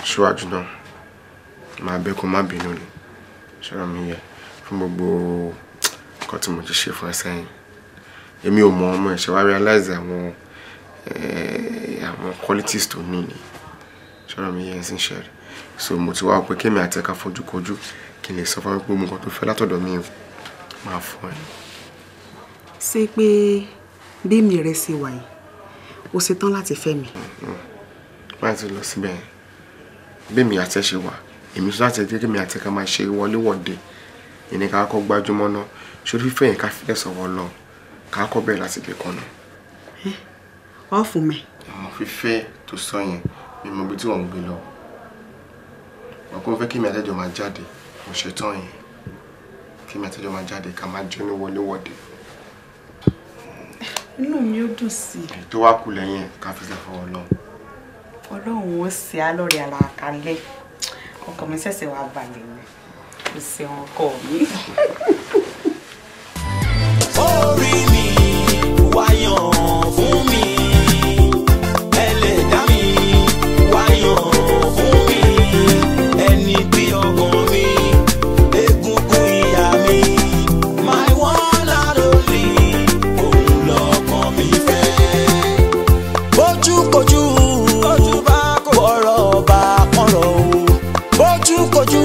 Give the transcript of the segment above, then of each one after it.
Síwájú náà, máa bẹ̀ kó má bínú ni. Ṣọ́rọ̀ mi yẹ fún gbogbo nǹkan tí mo ti ṣe fún ẹ sẹ́yìn. Èmi ò mọ ọmọ ẹ̀ ṣe wá realize àwọn qualities tó ní ni. Ṣọ́rọ̀ mi yẹ ń ṣe rẹ̀. So mo ti wá pé kémi àti ẹ̀ka fojú kojú kí n lè sọ fún mi pé gbogbo nǹkan tó fẹ́ látọ̀dọ̀ mi máa fún ẹ. Ṣé pé bí mi rẹ̀ ṣe wà yìí, o ṣetán láti fẹ́ mi? Má ti lọ síbẹ̀ yẹn. Bí mi àti ẹ ṣe wà, èmi sọ láti ẹgbẹ́ kémi àti ẹ̀ka máa ṣe wọléwọ̀de. Ìní ká kọ́ gbájúmọ́ náà. Ṣé orí fẹ́ yẹn ká fi lẹ́sọ̀ wọ́ lọ? Ká kọ́ bẹ̀rẹ̀ láti ibì kan náà. Ọ fún mi. Àmọ́ fífẹ́ tó sọ yẹn, mi mọ ibi tí wọ́n ń gbé lọ. Wọ́n kò fẹ́ kémi àti ẹjọ́ máa jáde. Mo ṣe tán yẹn. Kémi àti ẹjọ́ máa jáde ká máa jẹ́ ní wọléwọ̀de. Inú mi ó dùn sí i. Tó wá kú lẹ́yìn ká fi lẹ́sọ̀ wọ́ lọ. Ọlọ́run ó ṣe á lórí ara àkálẹ̀. Ọkọ mi ṣẹ̀ṣẹ̀ wá balẹ̀ ni. Kò sí ọkọ mi. Orí mi wáyàn fún mi. Ẹlẹ́dàá mi wáyàn fún mi. Ẹni bí ọkàn mi, egungun ìyá mi. My one and only, òun lọ́kàn mi fẹ́. Bójúkojú, bọ̀rọ̀ bá kọ̀rọ̀ o. Bójúkojú,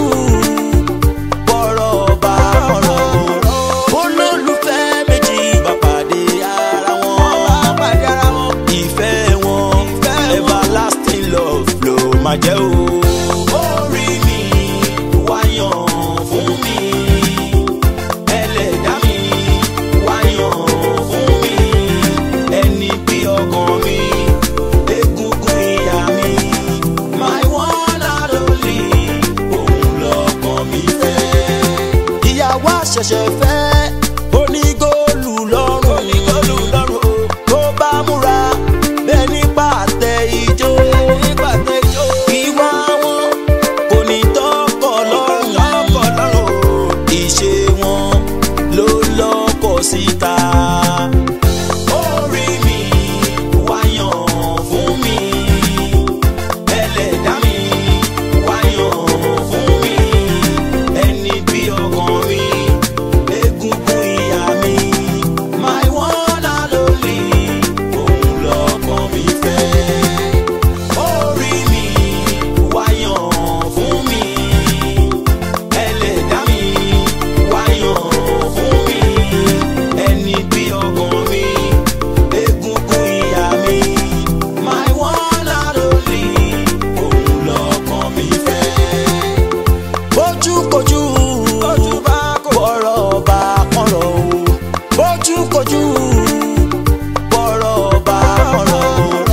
bọ̀rọ̀ bá kọ̀rọ̀ o. Olólùfẹ́ méjì bá pàdé ara wọn. Ìfẹ́ wọn, everlasting love ló máa jẹ́ o. Orí mi wáyàn fún mi. Ẹlẹ́dàá mi wáyàn fún mi. Ẹni bí ọkàn mi, egungun ìyá mi. My one and only, òun lọ́kàn mi fẹ́. Ìyàwó àṣẹ̀ṣẹ̀ fẹ́ onígóòlù lọ́rùn o. Tó bá múra bẹ́ẹ̀ nípa àtẹ ijó. Ìwà wọn kò ní tọ́kọ̀ lọ́rùn o. Ìṣe wọn ló lọ́kọ̀ síta. Orí mi wáyàn fún mi. Ẹlẹ́dàá mi wáyàn fún mi. Ẹni bí ọkàn mi, egungun ìyá mi. My one and only, òun lọ́kàn mi fẹ́. Orí mi wáyàn fún mi. Ẹlẹ́dàá mi wáyàn fún mi. Ẹni bí ọkàn mi, egungun ìyá mi. My one and only, òun lọ́kàn mi fẹ́. Bójúkojú, bọ̀rọ̀ bá kọ̀rọ̀ o. Bójúkojú, bọ̀rọ̀ bá kọ̀rọ̀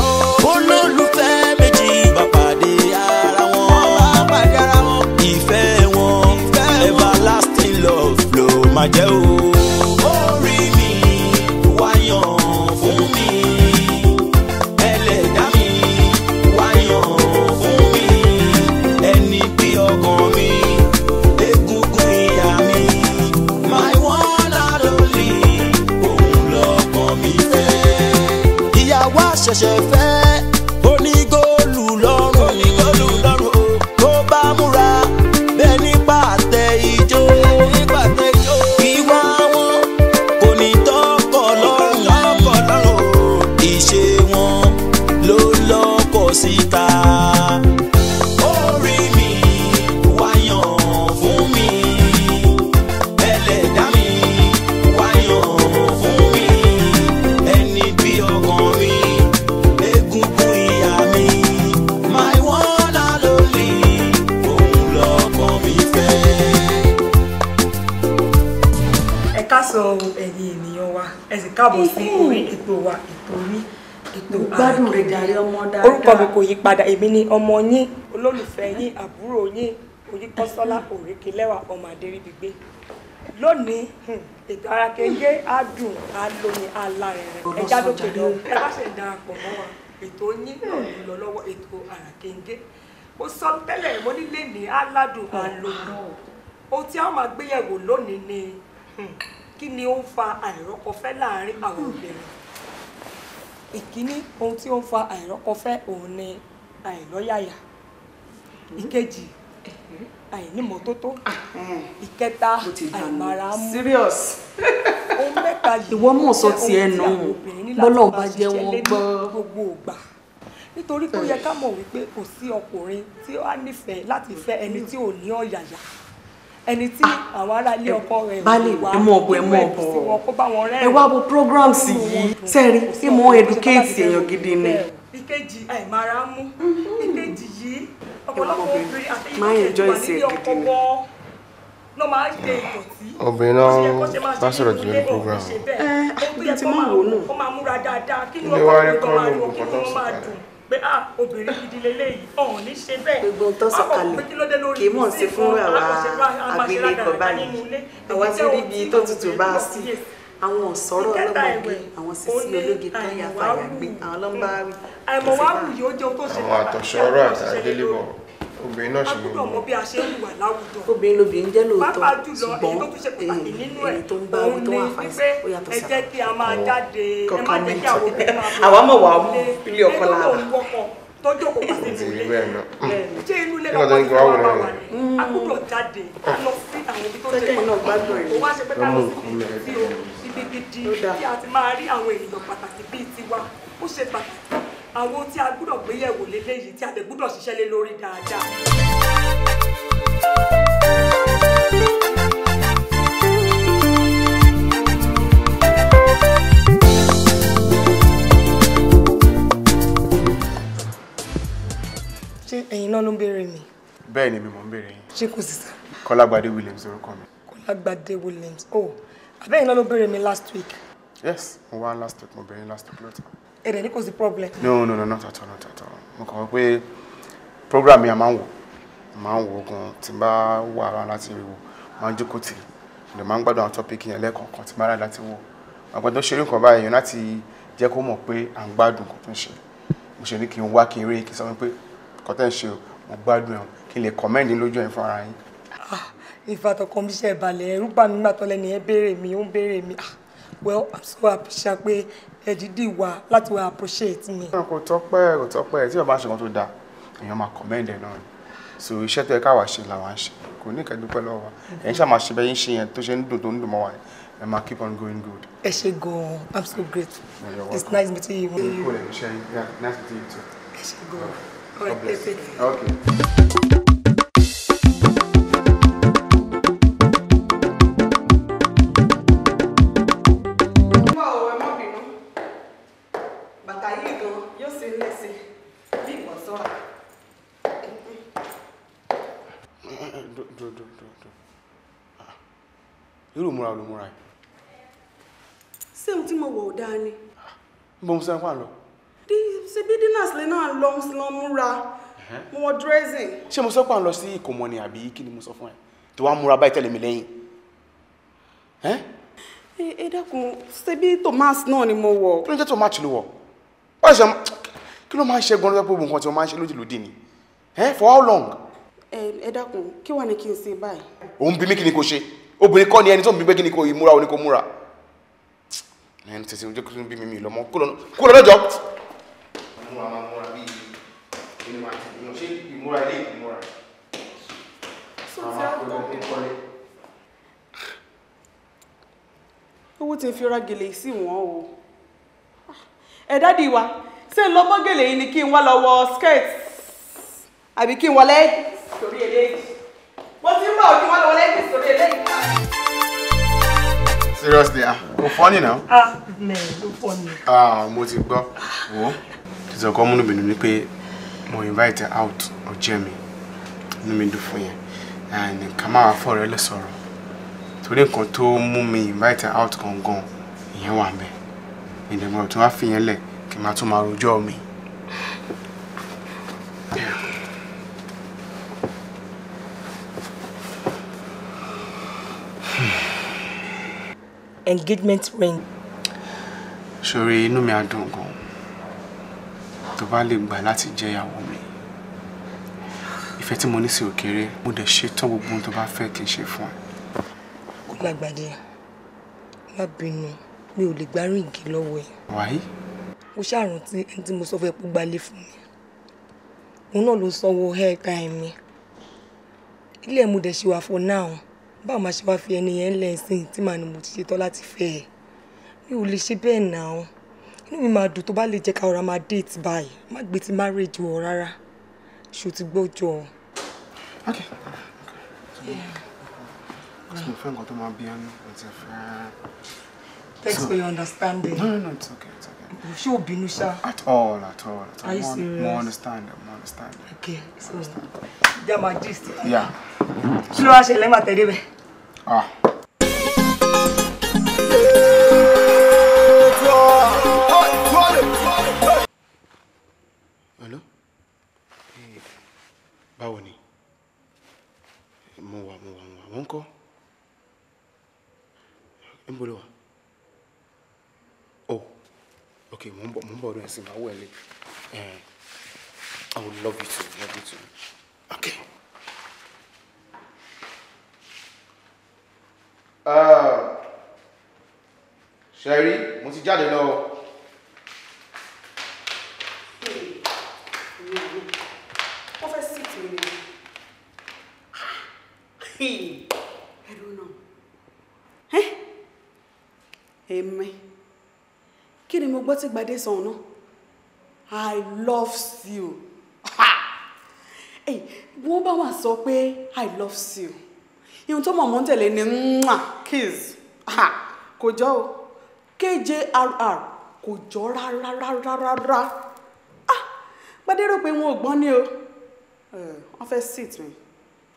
o. Olólùfẹ́ méjì bá pàdé ara wọn. Ìfẹ́ wọn, everlasting love ló máa jẹ́ o. Orí mi wáyàn fún mi. Ẹlẹ́dàá mi wáyàn fún mi. Ẹni bí ọkàn mi, egungun ìyá mi. My one and only, òun lọ́kàn mi fẹ́. Ìyàwó àṣẹ̀ṣẹ̀ fẹ́ onígóòlù lọ́rùn o. Tó bá múra bẹ́ẹ̀ nípa àtẹ ijó. Ìwà wọn kò ní tọ́kọ̀ lọ́rùn o. Ìṣe wọn ló lọ́kọ̀ síta. Orí mi wáyàn fún mi. Ẹlẹ́dàá mi wáyàn fún mi. Ẹni bí ọkàn mi, egungun ìyá mi. My one and only, òun lọ́kàn mi fẹ́. Ẹ káàsán ẹ̀yin ènìyàn wa, ẹ sì káàbọ̀ sí orí ètò wa, ètò Gbádùn rẹ̀ jàre ọmọ dáadáa. orúkọ mi kò yí padà, èmi ni ọmọ yín, olólùfẹ́ yín, àbúrò yín, Oyíkọ́sọ́lá Òrékelẹ́wà ọmọ Adéríbigbé. Lónìí, ètò Ara Kéńgé á dùn, á lóyin, á lárinrin. Ẹ jáde òkèlè ọ̀hún, ẹ bá ṣe darapọ̀ mọ́ wa. Ètò yín náà ló lọ lọ́wọ́, ètò Ara Kéńgé. Mo sọ tẹ́lẹ̀, mo nílé ní á ládùn, á lóyin. Ohun tí a máa gbéyẹ̀wò lónìí ni kí ni ó ń fa àìrọ́kọfẹ́ láàárín àwọn obìnrin. Ìkíní, ohun tí ó ń fa àìrọ́kọfẹ́ òun ni àìlọ́yàyà. ìkejì àìnímọ́tótó ìkẹta àìmára mú serious ohun mẹ́ta yìí ìwọ mọ̀ sọ ti ẹnu bọ́lọ̀ bá jẹ́ wọn gbọ́ gbogbo ògbà nítorí pé ó yẹ ká mọ̀ wípé kò sí ọkùnrin tí ó á nífẹ̀ẹ́ láti fẹ́ ẹni tí ò ní ọ̀yàyà ẹni tí àwọn ará ilé ọkọ rẹ̀ wá ẹ mọ̀ bọ̀ ẹ wá wo programs yìí sẹ́rí ẹ mọ̀ educate èèyàn gidi ni. ìkejì àìmára mú ìkejì yìí ọ̀pọ̀lọpọ̀ obìnrin àti enjoy ìkejì wà nílé ọkọ wọn ló máa ń ṣe ìdọ̀tí. obìnrin náà bá sọ̀rọ̀ jù ní program. bí ti máa wò náà ó máa múra dáadáa kí ni ọkọ tó máa rí kí ni wọ́n máa dùn pé obìnrin gidi leléyìí ọ̀hún ní ṣe bẹ́ẹ̀. gbogbo tó sọ̀kalẹ̀ kì í mọ̀ sí fún àwa abilékọ báyìí àwa tí rí ibi tó tutù bá sí àwọn ọ̀sọ́rọ̀ ọlọ́mọge àwọn sisi ológe tó yà fàyà gbé àwọn lọ́mbà rí. àìmọ̀ wá wù yóò jẹun tó ṣe àwọn àtọ̀sọ́rọ̀ àti adélébọ̀ obìnrin náà ṣe gbogbo. a gbọ́dọ̀ mọ bí a ṣe ń wà láwùjọ. obìnrin lobìnrin jẹ́ lóòótọ́ pàápàá jùlọ èyí tó tún ṣe pàtàkì nínú ẹ̀ òun ni wípé ẹ jẹ́ kí a máa jáde ẹ má jẹ́ kí àwọn obìnrin máa àwa mọ̀ wá ilé ọkọ lára tọ́jọ́ kò pàṣẹ ìwé ṣé inú ilé lọ́wọ́ ti wá wà wà ní a gbọ́dọ̀ jáde lọ sí àwọn ibi tó ṣe pàtàkì ó wá ṣe pé ká lọ sí ibi gidi tí a ti máa rí àwọn ènìyàn pàtàkì bíi tiwa ó ṣe pàtàkì àwọn tí a gbọ́dọ̀ gbé yẹ̀wò lélẹ́yìí tí a dẹ̀ gbọ́dọ̀ ṣiṣẹ́ lé lórí dáadáa. ṣé ẹ̀yin náà ló ń béèrè mi. bẹ́ẹ̀ ni mi mò ń béèrè yín. ṣé kò sí sá. Kọ́lágbadé Williams orúkọ mi. Kọ́lágbadé Williams àbẹ́yìn náà ló béèrè mi last week. yes mo wá last week mo béèrè last week lóòótọ́. ẹ̀rẹ̀ ní kò sí problem. no not at all mo kàn wọ́n pé program yẹn máa ń wò gan tí n bá wà ara láti rí wò máa ń jókòó tì í máa ń gbádùn àwọn topic yẹn lẹ́ẹ̀kọ̀ọ̀kan tí n bá rà láti wò àgbọn tó ṣeré nǹkan báyìí láti jẹ́ kó mọ̀ pé à ń gbádùn nǹkan tó ń ṣe mo ṣe ní kí n wá kí n rí kí n sọ pé nǹkan tẹ́ ń ṣe mo gbádùn ẹ̀ kí n lè comment lójú ẹ̀ fún ara yín. ìfàtọ̀kan bí iṣẹ́ ìbàlẹ̀ ẹ̀rú bà mí gbàtọ́ lẹ́ni ẹ béèrè mi ó ń béèrè mi well I'm so happy ṣá pé ẹ dìídì wá láti wá appreciate mi. kò tọ́pẹ́ tí bàbá ṣe kan tó dáa èèyàn máa comment ẹ̀ náà ni so iṣẹ́ tó yẹ káwa ṣe làwa ń ṣe kò ní ìkẹ́dúpẹ́ lọ́wọ́ wa ẹ̀yin ṣáà máa ṣe bẹ́ẹ̀ yín ṣe yẹn tó ṣe ń dùn tó ń dùn mọ́ wa ẹ máa keep on going good. ẹ ṣé gan-an I'm so grateful. It's nice meeting you. Cool, nice meeting you too. ẹ ṣé gan-an. All right, perfect. Okay. irú múra olùmúra yìí. ṣé ohun tí mo wọ̀ ọ́ dáa ni. bó ń sẹ́yìn pa lọ. ṣe bí dinners lè náà lọ sí lọ múra mo wọ dressing. ṣé mo sọ pé à ń lọ sí ìkómọ ni àbí kí ni mo sọ fún ẹ tó wàá múra báyìí tẹ̀lé mi lẹ́yìn. ẹ dákun ṣe bí Thomas náà ni mo wọ̀. kí ló ń jẹ́ Thomas ló wọ̀ wọ́n ṣe kí ló máa ń ṣe gan-an lọ́pọ̀ nǹkan tí wọ́n máa ń ṣe lódìlódì ni for how long. ẹ dákun kí wàá ní kí n ṣe báyìí. òun bí mi kí ni kò ṣe obìnrin kọ́ ni ẹni tó ń bí pé kí ni kò múra òní kò múra ẹni tẹ̀sí ojú kí ló ń bí mi lọ́mọ kó lọ́jọ́. múra máa múra bíi ẹni máa ti yàn ṣé ìmúra ilé ìmúra. owó tí n fi ra gèlè sí wọn o. ẹ dádì wa ṣé ń lọ mọ́ gèlè yìí ni kí n wá lọ wọ skirt àbí kí n wọ leggings sórí eléyìí mo ti ń bọ̀ kí n wá lọ wọ leggings sórí eléyìí. Seriously, kò funny now. Ló funny. Mo ti gbọ́. Wo, ìṣe ọkọ múnú mi dùn ní pé mo invite her out ọjọ́ mi. Inú mi dùn fún yẹn. And ká máa fọ́ ọ̀rẹ́ lè sọ̀rọ̀. Torí nǹkan tó mú mi invite her out gangan, ìyẹn wà ńbẹ̀. Ìdẹ̀gbọ́n tó wá fi yẹn lẹ̀ kí n máa tún máa rojọ́ mi. Engagement ring. Ṣorí inú mi á dùn gan tó bá lè gbà láti jẹ́ ìyàwó mi. Ìfẹ́ tí mo ní sí òkèrè mo dẹ̀ ṣe tán gbogbo ohun tó bá fẹ́ kí n ṣe fún ẹ. Kọ́lágbadé, má bínú, mi ò lè gbá ríǹgì lọ́wọ́ ẹ̀. Why? Mo ṣàrántí ẹni tí mo sọ fẹ́ pé gbálé fún mi. òun náà ló sanwó airtime mi. Ilé ẹ̀ mo dẹ̀ ṣe wà for now. Báwo máa ṣe wá fi ẹni yẹn lẹ́sìn tí màá ní mo ti ṣetán láti fẹ́ ẹ̀. Mi ò lè ṣe bẹ́ẹ̀ náà. Inú mi máa dùn tó bá lè jẹ́ ká ọ̀rá máa date báyìí. Má gbé ti marriage wọ̀ rárá. Ṣó ti gbọ́jọ́. Okay. So friend got to my piano. It's a friend. Thanks for your understanding. No, it's okay. Ṣé o bínú ṣá? At all. Are you serious? More understanding. Okay, so yeah, my gist. Yeah. Kí ló wá ṣẹlẹ̀ má tẹ̀lé bẹ̀? Hello? Báwo ni? Mo wà. Wọ́n kọ́? Ń bọ̀ lọ́wọ́. Oh, okay, mo ń bọ̀ ọdún ẹ̀sìn máa wẹ̀lẹ̀. I would love you too. Okay. Sherry, mo ti jáde lọ. Wọ́n fẹ́ sí ti mi. I don't know. Èmi. Kí ni mo gbọ́ tí Gbadé sọ náà? I love you. Wọ́n bá wà sọ pé I love you. Ihun tó mọ̀ mọ́ tẹ̀lé ni kiss. Kò jọ o. KJRR kò jọ rárá. Gbadé rò pé wọn ò gbọ́n ní o. Wọ́n fẹ́ sit mi.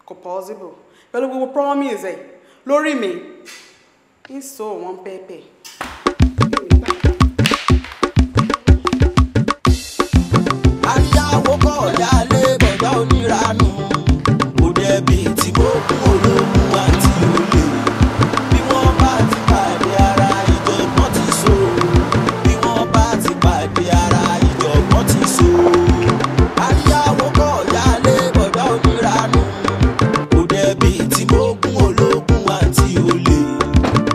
Kò possible. Pẹ̀lú gbogbo promise ẹ̀ lórí mi. Ìsọ wọn pẹ́pẹ́. Àyàwó kọ̀ yálé bọ̀dá oníranú. Kò dẹ̀bi tí mo kún ológun àti olè. Bí wọ́n bá ti pàdé ara ìjọ̀gbọ́n ti so. Bí wọ́n bá ti pàdé ara ìjọ̀gbọ́n ti so. Àyàwó kọ̀ yálé bọ̀dá oníranú. Kò dẹ̀bi tí mo kún ológun àti olè.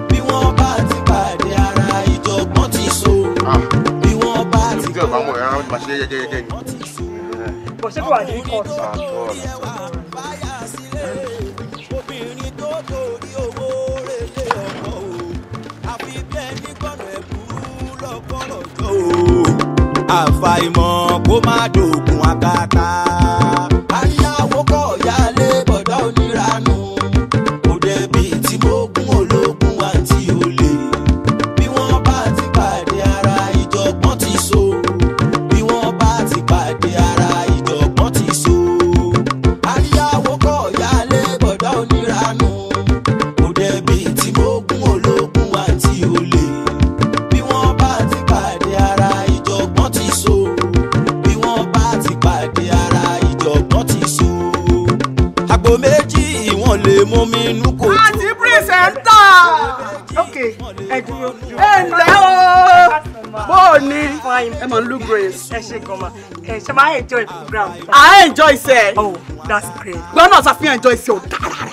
Bí wọ́n bá ti pàdé ara ìjọ̀gbọ́n ti so. Bí wọ́n bá ti pàdé ara ìjọ̀gbọ́n ti so. Bọ̀ ṣé kò wà ní court? Obìnrin tó torí owó relé ọkọ o, àfi bẹ́ẹ̀ ní gbọ́nà ẹ̀bùrú lọ́kọ̀ọ̀rọ̀ jọ o. Àfàìmọ̀ kó má dògùn àkàtà. Àyàwó kọ̀ yálé bọ̀dá oníranú. Kò dẹ̀bi tí mo gún ológun àti olè. Bí wọ́n bá ti pàdé ara ìjọ̀gbọ́n ti so. Bí wọ́n bá ti pàdé ara ìjọ̀gbọ́n ti so. Àyàwó kọ̀ yálé bọ̀dá oníranú. Kò dẹ̀bi tí mo gún ológun àti olè. Bí wọ́n bá ti pàdé ara ìjọ̀gbọ́n ti so. Bí wọ́n bá ti pàdé ara ìjọ̀gbọ́n ti so. Àgbo méjì ìwọ̀n lè mú mi nú kò tó. Àti pírísẹ̀ńtà. Okay, ẹ dúró. Ǹlẹ́ o. Bó o ní? Ẹ mọ̀ Lu Grace. Ẹ ṣe gan ma. Ṣé máa enjoy program? I enjoy it. Oh, that's great. Gbọ́dọ̀ ṣàfihàn enjoy it ò dára.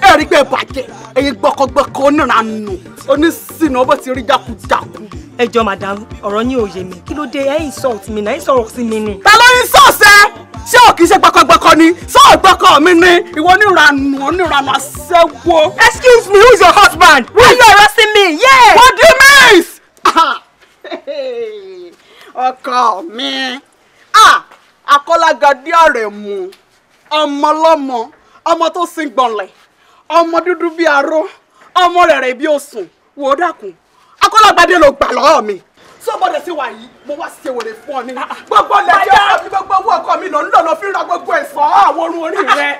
Ẹ rí pé bàjẹ́. Ẹyin gbọ́kọ̀gbọ́kọ̀ onírànù. Onísìnà bó ti rí jákujáku. Ẹ jọ̀ọ́ madam, ọ̀rọ̀ yín ò yé mi. Kí ló dé ẹ insult mi náà? Ẹ sọ̀rọ̀ sí mi ni. Ta ló ń sọ̀sẹ̀? Ṣé o kì í ṣe gbọ́kọ̀gbọ́kọ̀ ni? Sọ gbọ́kọ̀ mi ni. Ìwọ onírànù aṣẹ́wó. Excuse me, who is your husband? Why are you harassing me? Yeah. What do you mean? Ọkọ mi. Akọ́lágadé Àrẹ̀mú. Ọmọ lọ́mọ. Ọmọ tó sin gbọ̀nlẹ̀. Ọmọ dúdú bí aró. Ọmọ rẹ̀rẹ̀ bí òsùn. Wò ó dákun. Akọ́lágadé ló gbà lọ́wọ́ mi. Sọ́bọ̀dẹ̀ sí wa yìí, mo wá ṣe wèrè fún ọ ní. Gbogbo lẹ́jọ́ àti gbogbo owó ọkọ mi lọ ń lọ fi ra gbogbo ẹ̀sọ́ àwọn orun orí rẹ̀.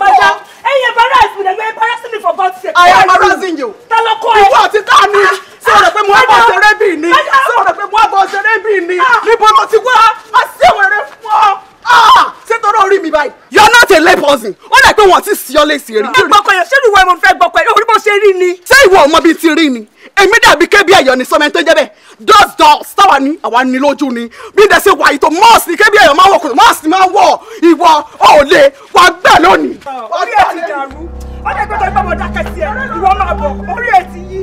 Madam, ẹ̀yin embarrass me, you're embarrassing me for God's sake. I am embarrassing you. Ta ló kọ́ ẹ? Ìwọ àti ta ni? Ṣé o rò pé mo wá bọ̀ ṣeré bì ni? Ṣé o rò pé mo wá bọ̀ ṣeré bì ni? Níbo ló ti wá? A ṣe wèrè fún ọ. Ṣé torí orí mi báyìí? You are not a lay person. Ó dà pé wọ́n ti sí ọ léṣe rí. Gbọ́kọ̀ yẹn, ṣé ìwọ ẹ̀ mo fẹ́ gbọ́kọ̀ yẹn? Orí bó ṣe rí ni. Ṣé ìwọ ọmọ bíi ti rí ni? Èmi dàbí kébí ẹ̀yọ̀ ní sọmọ ẹni tó jẹ́ bẹ́ẹ̀. Dolls táwa ní àwa ní lójú ni. Bí ǹdẹ̀ ṣe wà yìí tó mọ́ọ̀sì ní kébí ẹ̀yọ̀ máa wọ̀ kò mọ́ọ̀sì máa wọ̀ ìwọ ò lè wà gbẹ̀ lónìí. Orí ẹ̀ ti dàrú. Ó dẹ̀ gbọ́dọ̀ gbọ́ ọmọdé akẹ́sì ẹ̀. Ìwọ máa bọ̀, orí ẹ̀ ti yí.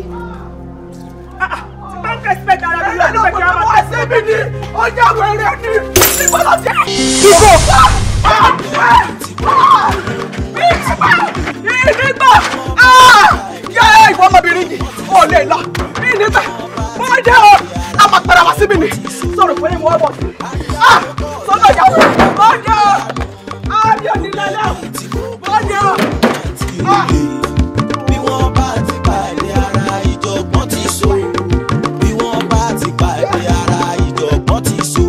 Ti bá ń respect ara mi lọ́dún pẹ̀lú àwọn ọmọ ẹ̀sẹ̀ mi ni ọjà wẹ̀rẹ̀ ni. Ibo ló jẹ́. Ibo. Ìnígbà. Yẹ́ ìwọ ọmọbìnrin yìí. Ó lè lọ. Ìnígbà. Wọ́n jẹ́ o. A máa padà wá síbí ni. Sọ̀rọ̀ pé ní wọ́n bọ̀ sí. Sọ́dọ̀ ìyàwó. Wọ́n jẹ́ o. Àbí onílẹ̀lẹ̀. Wọ́n jẹ́ o. Bí wọ́n bá ti pàdé ara ìjọ̀gbọ́n ti so. Bí wọ́n bá ti pàdé ara ìjọ̀gbọ́n ti so.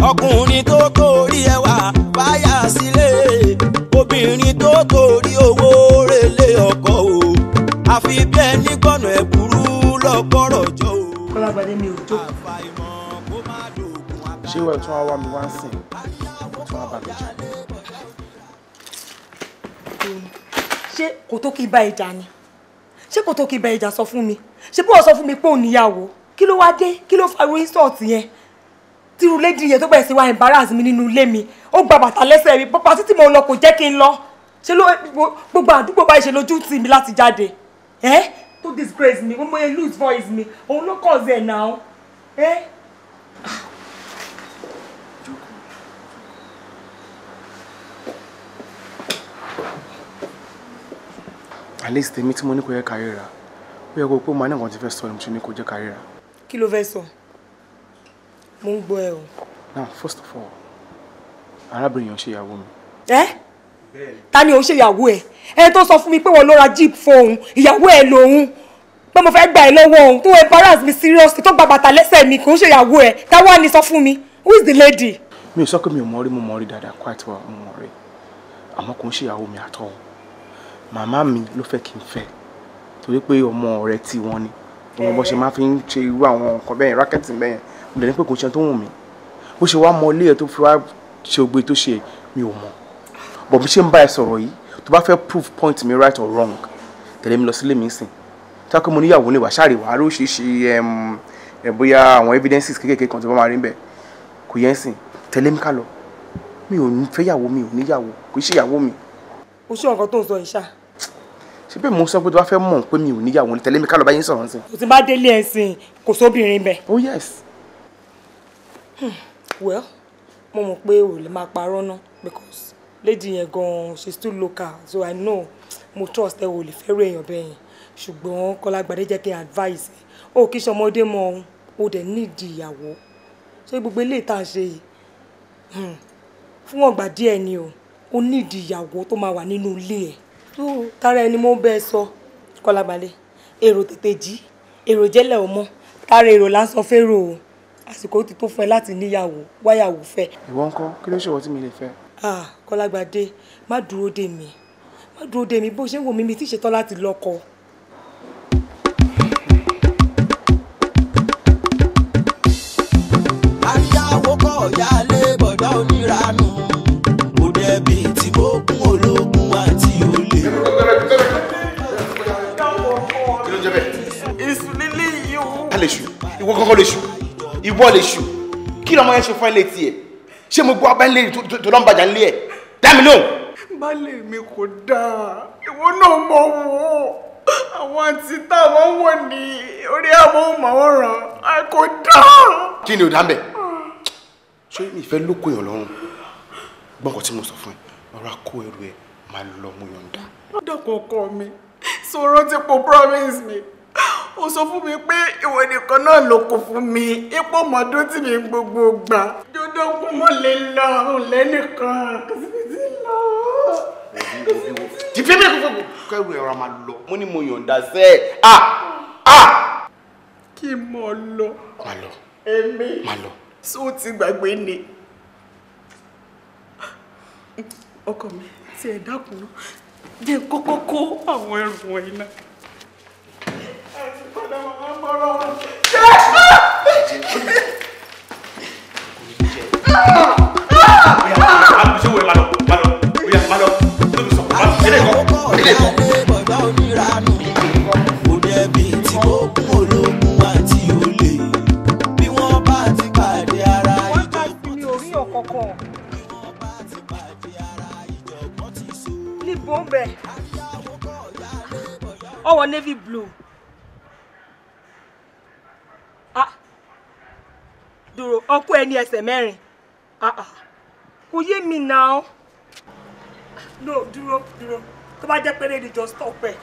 Ọkùnrin tó torí ẹwà fáyà sílé. Obìnrin tó torí owó relé ọkọ o. Àfi bí ẹni gbọ́nà ẹ̀bùrú lọ́kọ̀rọ̀ jọ o. Kọ́lágbadé mi ò jó. ṣé ìwà tí wọ́n wá mi wá ń sìn tí wọ́n bá mi jà. Ṣé kò tó kí n bá ìjà ni? Ṣé kò tó kí n bá ìjà sọ fún mi? Ṣé bí wọ́n sọ fún mi pé ò níyàwó? Kí ló wá dé? Kí ló fa irú insult yẹn? Tí irú lady yẹn tó bẹ̀rẹ̀ sí wá embarrass mi nínú ilé mi, ó gba bàtà lẹ́sẹ̀ mi, pàpà títí mo lọ kò jẹ́ kí n lọ. Ṣé ló gbogbo àdúgbò báyìí ṣe lójú tì mí láti jáde? To disgrace mi, mo yẹ lose voice mi, òun ló cause ẹ̀ now. at least èmi tí mo ní kò yẹ kárìíra ó yẹ kó pé màá ní nǹkan tí fẹ́ sọ ní mo ṣe ní kò jẹ́ kárìíra. Kí ló fẹ́ sọ? Mo ń gbọ́ ẹ o. Now first of all arábìnrin yẹn ṣe ìyàwó mi. Ta ni òun ṣe ìyàwó ẹ? Ẹni tó sọ fún mi pé wọ́n ló ra jeep fóun ìyàwó ẹ lòun pé mo fẹ́ gbà ẹ lọ́wọ́ òun tó embarrass mi seriously tó gba bàtà lẹ́sẹ̀ mi kò ń ṣe ìyàwó ẹ táwa ni sọ fún mi who is the lady? Mi ò sọ pé mi ò mọ̀ rí mo mọ̀ rí dáadáa quite well mo mọ̀ rí àmọ́ kò ń ṣe ìyàwó mi at all. Màmá mi ló fẹ́ kí n fẹ́ torí pé ọmọ ọ̀rẹ́ tí wọ́n ní ọmọ bó ṣe máa fi ń ṣe irú àwọn nǹkan bẹ́ẹ̀ rákẹ́tì bẹ́ẹ̀ mo lè ní pé kò ṣe tó wù mí bó ṣe wá mọ ilé ẹ̀ tó fi wá ṣe ògbé tó ṣe mi ò mọ̀ bọ̀ bí ṣe ń bá ẹ sọ̀rọ̀ yìí tó bá fẹ́ prove point mi right or wrong tẹ̀lé mi lọ sílé mi sìn tí wọ́n pẹ́ mo níyàwó lè wá ṣáàrì wá lóṣìṣì bóyá àwọn evidences kéékèèké kan tó bá máa rí bẹ́ẹ̀ kò yẹn sìn tẹ̀lé mi ká lọ mi ò ní fẹ́ yàwó mi ò níyàwó kò ṣe ìyàwó mi. O ṣe nǹkan tó ń sọ ìṣá. Ṣé bẹ́ẹ̀ mo sọ pé tó bá fẹ́ mọ̀ pé mi ò níyàwó tẹ̀lé mi ká lọ báyìí sọ̀rọ̀ nsìn. O ti bá délé ẹ̀ sìn kò sóbìnrin bẹ́ẹ̀. Oh yes. Well mo mọ̀ pé o lè máa parọ́ ná because lady yẹn gan she's still local so I know mo trust ẹ o lè fẹ́ràn èèyàn bẹ́ẹ̀ yẹn ṣùgbọ́n Kọ́lágbadé jẹ́ kí n advice ẹ o kì í ṣe ọmọdé mọ ohun o dẹ̀ nídìí ìyàwó ṣé gbogbo eléyìí tá a ṣe yìí fún ọgbà díẹ̀ ni o nídìí ìyàwó tó máa wà nínú ilé ẹ̀ tó tara ẹni mo bẹ́ẹ̀ sọ Kọ́lágbadé èrò tètè jí èrò jẹ́lẹ̀ ọmọ tara èrò là ń sọ fẹ́rò o àsìkò ti tó fún ẹ láti níyàwó wáyàwó fẹ́. Ìwọ ńkọ́ kí ló ṣe wọ́n tí mi lè fẹ́. Kọ́lágbadé má dúró dè mí bó ṣe ń wò mí mi tí ṣetán láti lọ́kọ. Àyàwó kọ̀ yálé bọ̀dá oníranú mo dẹ̀bi tí mo kún ológun àti olè. Kí ló jẹ́ bẹ́ẹ̀? Èṣù lílé yìí o. Ká lè ṣù ìwọ kọ́kọ́ lè ṣù ìwọ lè ṣù kí lọ́mọ yẹn ṣe fún ẹ létí ẹ̀ ṣé mo gbọ́ abẹ́ ńlẹ̀ tó lọ́n bàjá ńlẹ̀ ẹ̀ dámi lóhùn. Baálé mi kò dáa ìwọ náà mọ̀ wò àwọn àti táwọn wò ní orí amóhùnmáwòrán kò dáa. Kí ni ò dá ń bẹ̀? Ṣé ìfẹ́ ló kó èèyàn lọ́rùn gbọ́n kan tí mo sọ fún ẹ ọ̀rọ̀ kó ẹrù ẹ máa lọ mo yọ̀ǹda. Dọ́kọ̀ ọkọ mi sọ̀rọ̀ tí kò promise mi ó sọ fún mi pé ìwọ nìkan náà ló kù fún mi ipò mọ́dún tí mi gbogbo gbà dúdógún mo lè lọ lẹ́nìkan kò sí fi ti lọ. Ti fi mi kọ́ ẹrù ẹ̀rọ máa lọ mo ní mo yọ̀ǹda sẹ́ ẹ̀ kí n mọ̀ lọ. máa lọ. Èmi máa lọ. só ti gbàgbé ni. Ọkọ mi tí ẹ dákun jẹ́ kọ́kọ́ kó àwọn ẹrù wọ̀nyí náà. Ọwọ́ navy blue. Dúró ọkọ ẹni ẹsẹ̀ mẹ́rin Kò yé mi now. No, dúró. Tó bá jẹ́ pé lady just stop ẹ̀.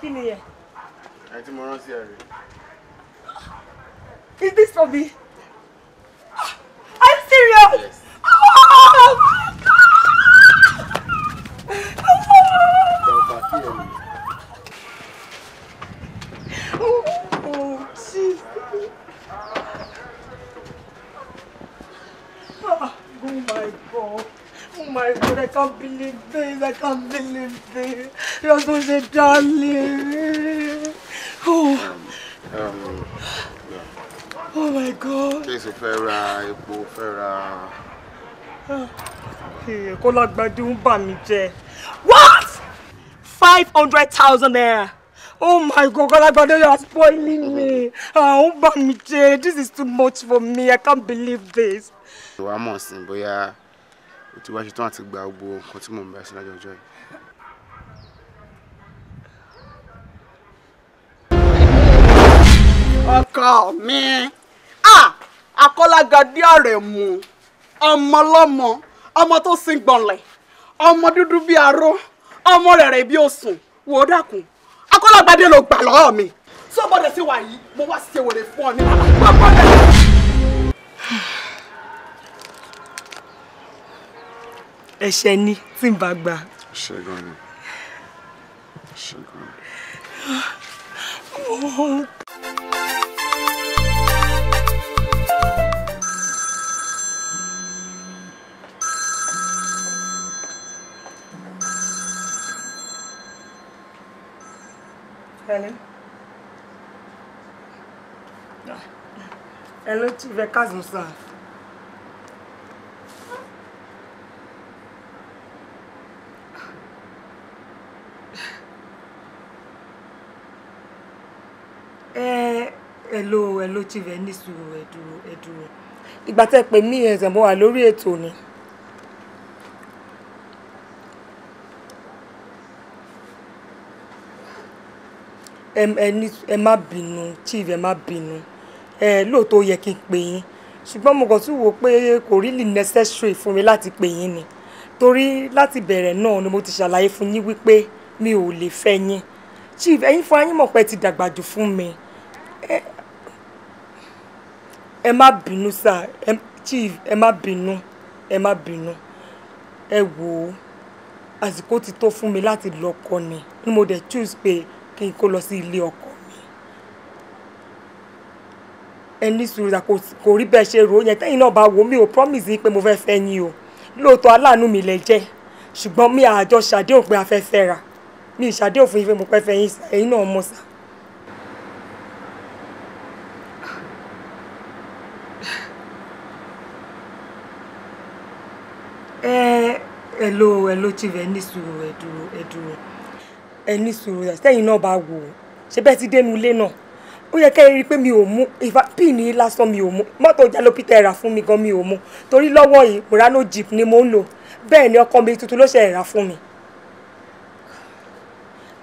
Kí ni ẹ? Ẹ tí mo rán sí ẹ rè. Is this for me? I'm serious. Yes. Oh my God! Oh, Jesus. Oh my God. Oh my God, I can't believe this. I can't believe this. You're such a darling. Oh. Oh my God. Kéèsì fẹ́ ra epo, fẹ́ ra. Kọ́lágbádé ń bà mí jẹ́. What? 500,000 naira. Oh my God, Kọ́lágbádé, you are spoiling me. Ń bà mí jẹ́. This is too much for me. I can't believe this. Ìwà mọ̀ sí bóyá o ti wá ṣe tán àti gba gbogbo nǹkan tí mò ń bá sí lọ́jọ́ ọjọ́ yìí. Ọkọ mi. Akọ́lágadé Àrẹ̀mú. Ọmọ lọ́mọ. Ọmọ tó sin gbọ̀nlẹ̀. Ọmọ dúdú bí aró. Ọmọ rẹ̀rẹ̀ bí òsùn. Wò ó dákun. Akọ́lágadé ló gbà lọ́wọ́ mi. Sọ́bọ̀dẹ̀ sí wa yìí, mo wá ṣe wèrè fún ọ ní àpapọ̀dẹ̀. Ẹ̀ṣẹ̀ ni tí n bá gbà. Ṣẹ́gun ni. Ṣẹ́gun. Hello, Chief Cousin, sir. Hello, Chief, ẹ ní sùúrù, ẹ dúró. Ìgbà tẹ́ pè mí ẹ̀sẹ̀ mo wà lórí ètò ni. Ẹ má bínú, Chief, ẹ má bínú. Lóòótọ́ yẹ kí n pè yín. Ṣùgbọ́n mo kàn tún wò pé kò really necessary fún mi láti pè yín ni. Torí láti bẹ̀rẹ̀ náà ni mo ti ṣàlàyé fún yín wípé mi ò lè fẹ́ yín. Chief, ẹ̀yin fún ayín mọ̀ pé ti dàgbà jù fún mi. Ẹ má bínú sir. Chief, ẹ má bínú. Ẹ wò ó. Àsìkò ti tó fún mi láti lọ́kọ ni mo dẹ̀ choose pé kí n kó lọ sí ilé ọkọ mi. Ẹ ní sùúrù kò rí bẹ́ẹ̀ ṣe rò ó yẹn tẹ́yìn náà bá wò mí ò promise yín pé mo fẹ́ fẹ́ yín o. Lóòótọ́ aláàánú mi lẹ jẹ́ ṣùgbọ́n mi àjọ ṣàdéhùn pé a fẹ́ fẹ́ra. Mi ìṣàdéhùn fún yín pé mo fẹ́ fẹ́ yín ẹ̀yin náà mọ̀ sá. Hello, Chief, ẹ ní sùúrù, ẹ dúró. Ẹ ní sùúrù tẹ́yìn náà bá wò ó. Ṣé bẹ́ẹ̀ ti dénú ilé náà? Ó yẹ kẹ́ ẹ rí i pé mi ò mú píìnì lásán mi ò mú. Mọ́tò jalopita ẹ̀rà fún mi gan mi ò mú. Torí lọ́wọ́ yìí Murano Jeep ni mo ń lò. Bẹ́ẹ̀ ni ọkọ mi tuntun ló ṣe ẹ̀rà fún mi.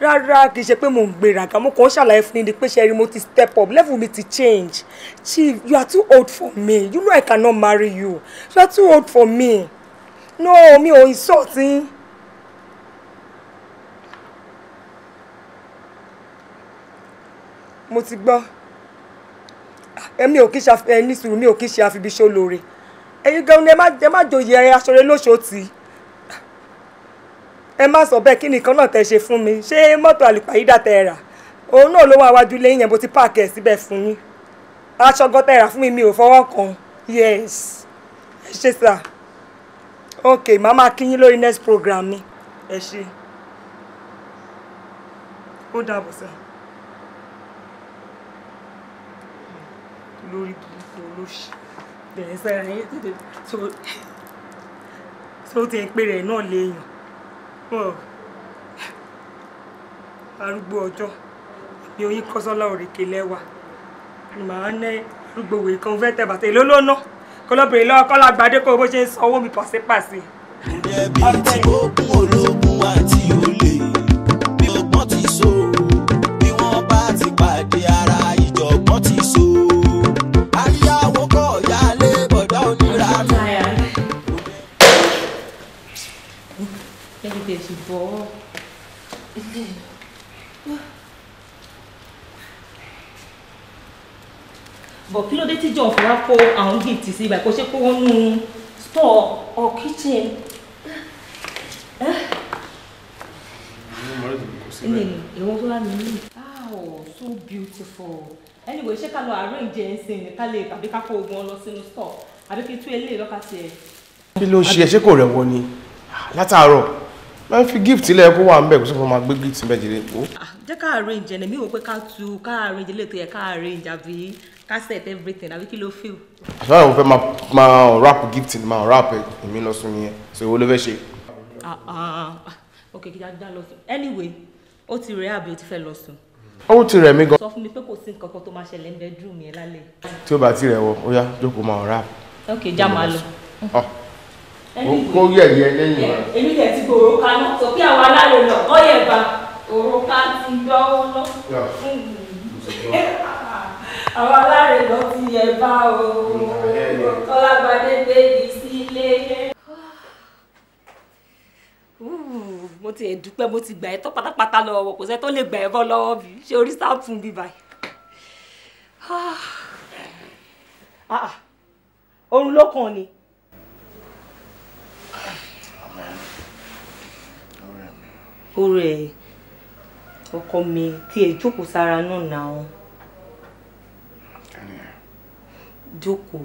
Rárá kì í ṣe pé mò ń gbéraga mo kàn ń ṣàlàyé fún yín ni pé ṣe rí mo ti step up level mi ti change. Chief, you are too old for me. You know I cannot marry you. You are too old for me. No, mi ò insult yín. Mo ti gbọ́. Èmi ò kí ṣe ní sùúrù mi ò kí ṣe àfibiṣẹ́ olóore. Ẹ̀yin gan ni ẹ má joyè aṣọre lóṣòtì. Ẹ má sọ bẹ́ẹ̀ kí nìkan náà tẹ́ ṣe fún mi. Ṣé mọ́tò àlùpàyídà tẹ́ rà? Òun náà ló wà wájú lẹ́yìn yẹn bó ti páàkì ẹ̀ síbẹ̀ fún yín. Aṣọ gan tẹ́ rà fún mi ò fọwọ́ kan. Yes. Ẹ ṣé sà. Okay, mama kí yín lórí next program mi. Ẹ ṣé. Ó dàbọ̀ sà. Lórí burúkú olóṣì. Bẹ̀rẹ̀ sára yín tètè tó ti ń pè rẹ̀ náà léèyàn. Arúgbó ọjọ́ bí Oyinkanṣọ́lá Òrékelẹ́wà ni màá ná arúgbó wèé kan fẹ́ tẹ̀ bàtà èló ló ná kó lọ bèrè lọ́wọ́ Kọ́lá Gbadé kó bó ṣe ń sanwó mi pàṣípàṣí. ẹbí tí ogun ológun àti olè bí ọgbọ́n ti so bí wọ́n bá ti pàdé ara ìjọ̀gbọ́n ti so ayáwó kọ̀ yálé bọ̀dá onírànú. Everything she bought. But kí ló dé tí John fi wá kó àwọn gift sí ibà kó ṣe kó wọ́n nú store or kitchen. Ìwọ̀n tó wà nínú. Oh, so beautiful. Anyway, ṣé ká lọ arrange ẹ̀ ń sìn ní ká lè tàbí ká kó ogun lọ sínú store àbí kí tú eléyìí lọ́ka tiẹ̀. Kí ló ṣe ẹ ṣé kò rẹ̀wọ̀ ni látàárọ̀ máa ń fi gift ilẹ̀ kó wà ń bẹ̀ kó sọ fún ma gbé gift bẹ́ẹ̀ jẹ́rẹ́ o. Jẹ́ ká arrange ẹ̀ mi wò pé ká arrange ilé tó yẹ ká arrange àbí ká set everything àbí kí ló feel. Àṣà àwọn fẹ́ máa wrap gift ni máa wrap ẹ̀ èmi lọ sún nìyẹn so ìwọ ló fẹ́ ṣe. Ok kí dáadáa lọ sùn anyway ó ti rẹ̀ àbí ó ti fẹ́ lọ sùn. Ó ti rẹ̀ mí gan. Sọ fún mi pé kò sí nǹkan kan tó máa ṣẹlẹ̀ ní bedroom yẹn lálẹ́. Tí ó bá ti rẹ̀ wọ ó yá jókòó máa wrap. Ok já máa lọ. Kó yẹ̀yẹ́ lẹ́yìn rẹ̀. Èmi tẹ̀ ti gbòòrò kaná sọ pé àwọn alárè lọ ọ̀yẹ̀ bá òrùka ti dánwó lọ. Àwọn alárè lọ ti yẹ̀ bá o. Kọ́lá Gbadé gbé sílé. Mo ti ẹ̀ dúpẹ́ mo ti gbà ẹ́ tọ́ pátápátá lọ́wọ́ kò sẹ́ tó lè gbà ẹ́ bọ́ lọ́wọ́ bí ṣe orí sáàpù bí báyìí. Orun ló kàn ni. Ọ̀rẹ́ ọkọ mi tí ẹ jókòó sára náà náà. Jókòó.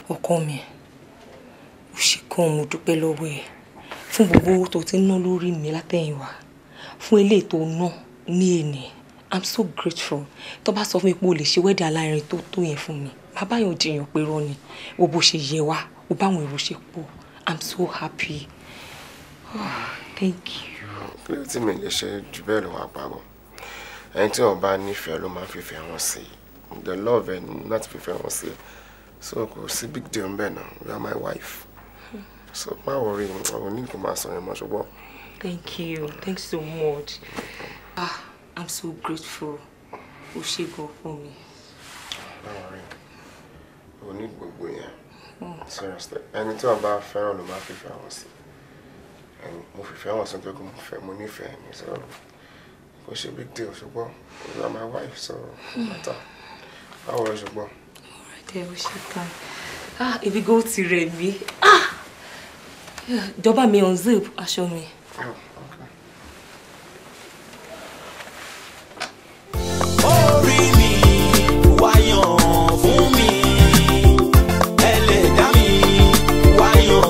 Ọkọ mi ó ṣe kàn mo dúpẹ́ lọ́wọ́ ẹ fún gbogbo owó tó ti ná lórí mi látẹ̀yìnwá fún eléyìí tó ná ní èní. I'm so grateful. Tó bá sọ fún mi pé o lè ṣe wedding alárinrin tó yẹn fún mi bàbá yóò jiyàn pé rọ ni wo bó ṣe yẹ wá o bá àwọn èrò ṣe pọ̀. I'm so happy. Thank you. Kí ló tí mi lè ṣe jù bẹ́ẹ̀ lọ wá pàgọ́ ẹni tí wọ́n bá nífẹ̀ẹ́ ló máa fífẹ́ wọn sí the love ẹni láti fífẹ́ wọn sí so kò sí big deal ń bẹ̀ náà you are my wife so má worry àwọn oníkó máa sọ yẹn mọ́ ṣùgbọ́n. Thank you. Thanks so much. I'm so grateful. O ṣe gan fún mi. Má worry o ní gbogbo yẹn seriously ẹni tí wọ́n bá fẹ́ràn ló máa fífẹ́ wọn sí mo fífẹ́ wọn sí nítorí mo nífẹ̀ẹ́ mi so kò ṣe big deal ṣùgbọ́n you are my wife so matter báwo rẹ ṣùgbọ́n. Ọ̀rẹ́ o ṣe kan ibi go ti rẹ̀ mí ìjọba mi unzip aṣọ mi. Orí mi wáyàn fún mi ẹlẹ́dàá mi wáyàn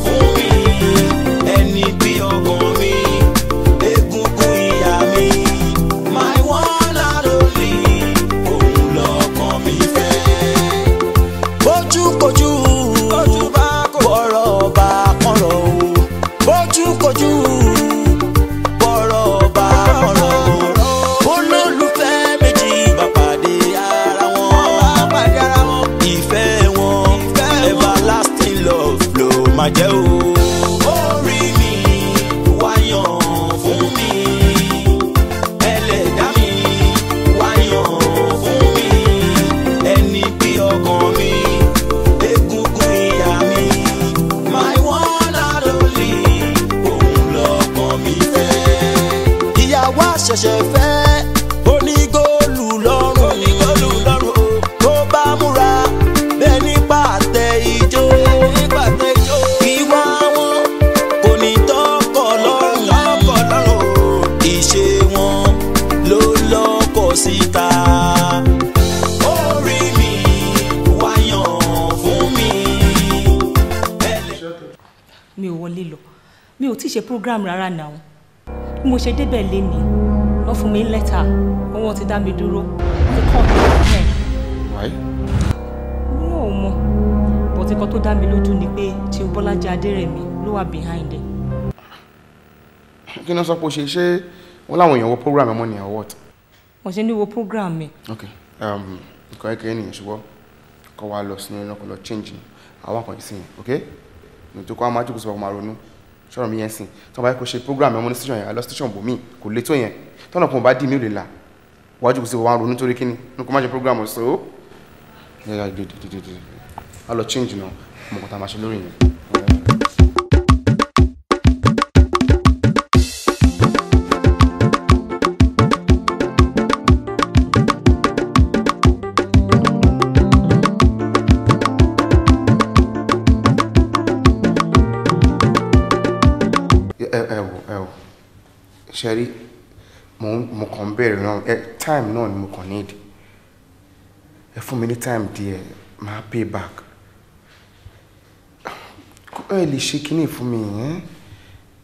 fún mi ẹni bí ọkàn mi egungun ìyá mi my one and only òun lọ́kàn mi fẹ́. Bójúkojú bọ̀rọ̀ bá pọ̀rọ̀ o bójúkojú bọ̀rọ̀ bá pọ̀rọ̀ o olólùfẹ́ méjì bá pàdé ara wọn ìfẹ́ wọn everlasting love ló máa jẹ́ o. Orí mi wáyàn fún mi ẹlẹ́dàá mi wáyàn fún mi ẹni bí ọkàn mi egungun ìyá mi my one and only òun lọ́kàn mi fẹ́. Ìyàwó àṣẹ̀ṣẹ̀ fẹ́ onígóòlù lọ́rùn o tó bá múra bẹ́ẹ̀ nípa àtẹ ijó ìwà wọn kò ní tọ́kọ̀ lọ́rùn ìṣe wọn ló lọ́kọ̀ síta. Orí mi wáyàn fún mi. Mi ò wọlé lọ mi ò tí ì ṣe program rárá náà bí mo ṣe débẹ̀ lénìí wọ́n fún mi lẹ́tà wọ́n ti dá mi dúró wọ́n ti kọ́ mi ẹ̀. Why? mi ò mọ̀ bọ̀tí kan tó dá mi lójú ni pé tí Bọ́lájí Adérẹ̀mí ló wà behind ẹ̀. kí ni wọ́n sọ pé o ṣe wọ́n láwọn èèyàn wo program ẹ̀ mọ́ ni or what? wọ́n ṣe ní wo program mi. ok nǹkan ẹ̀kẹ́ nìyẹn ṣùgbọ́n kọ́ wa lọ sínú iná kọ́ lọ change ni àwọn àkànjì sí yẹn ok nítorí kọ́ àwọn májú kò sọ máa ronú ṣọ́rọ̀ mi yẹn sìn tí wọ́n bá yẹ kó ṣe program ẹ̀ mọ́ ní station yẹn lọ station bò mí kò lè tó yẹn tọ́nà kan bá dì mí ò lè là wájú kò sí wọn ronú torí kíni ní kò má ṣe program ọ̀ so yẹ́yà dìde a lọ change náà ọmọ kan tá a máa ṣe lórí yẹn. Sherry, mo kàn bẹ̀rẹ̀ náà time náà ni mo kàn need ẹ fún mi ní time díẹ̀ máa pay back ẹ lè ṣe kíní fún mi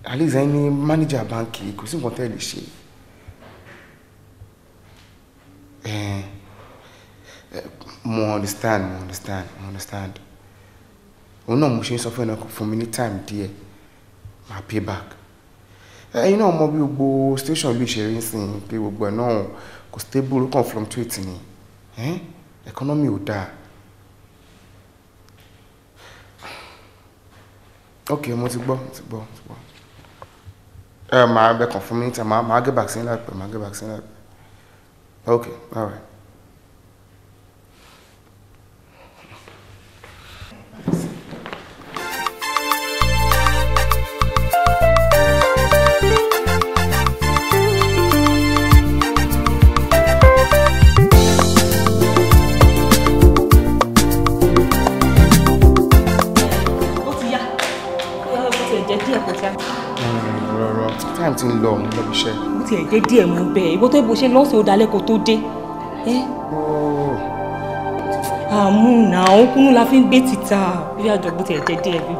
at least ẹ ní manager báńkì kò sí nǹkan tẹ́ ẹ lè ṣe mo understand òun náà mo ṣe ń sọ fún ẹ náà fún mi ní time díẹ̀ máa pay back. You know, mo bí gbogbo station lu ìṣeré ń sìn pé gbogbo ẹ̀ náà kò stable kàn fluctuate ni economy ò dáa. Ok, mo ti gbọ́. Màá bẹ kàn fún mi níta màá get vaccine láìpẹ́ Ok, all right. Time ti ń lọ lọ́bi iṣẹ́. Mo ti ẹ̀ dé díẹ̀ mú bẹ́ẹ̀ ìwọ tó bó ṣe lọ́sẹ̀ ó dalẹ́ kó tó dé. Àmú náà ó kúnnú la fi ń gbé títà bí àjọgbó ti ẹ̀ dé díẹ̀ bí.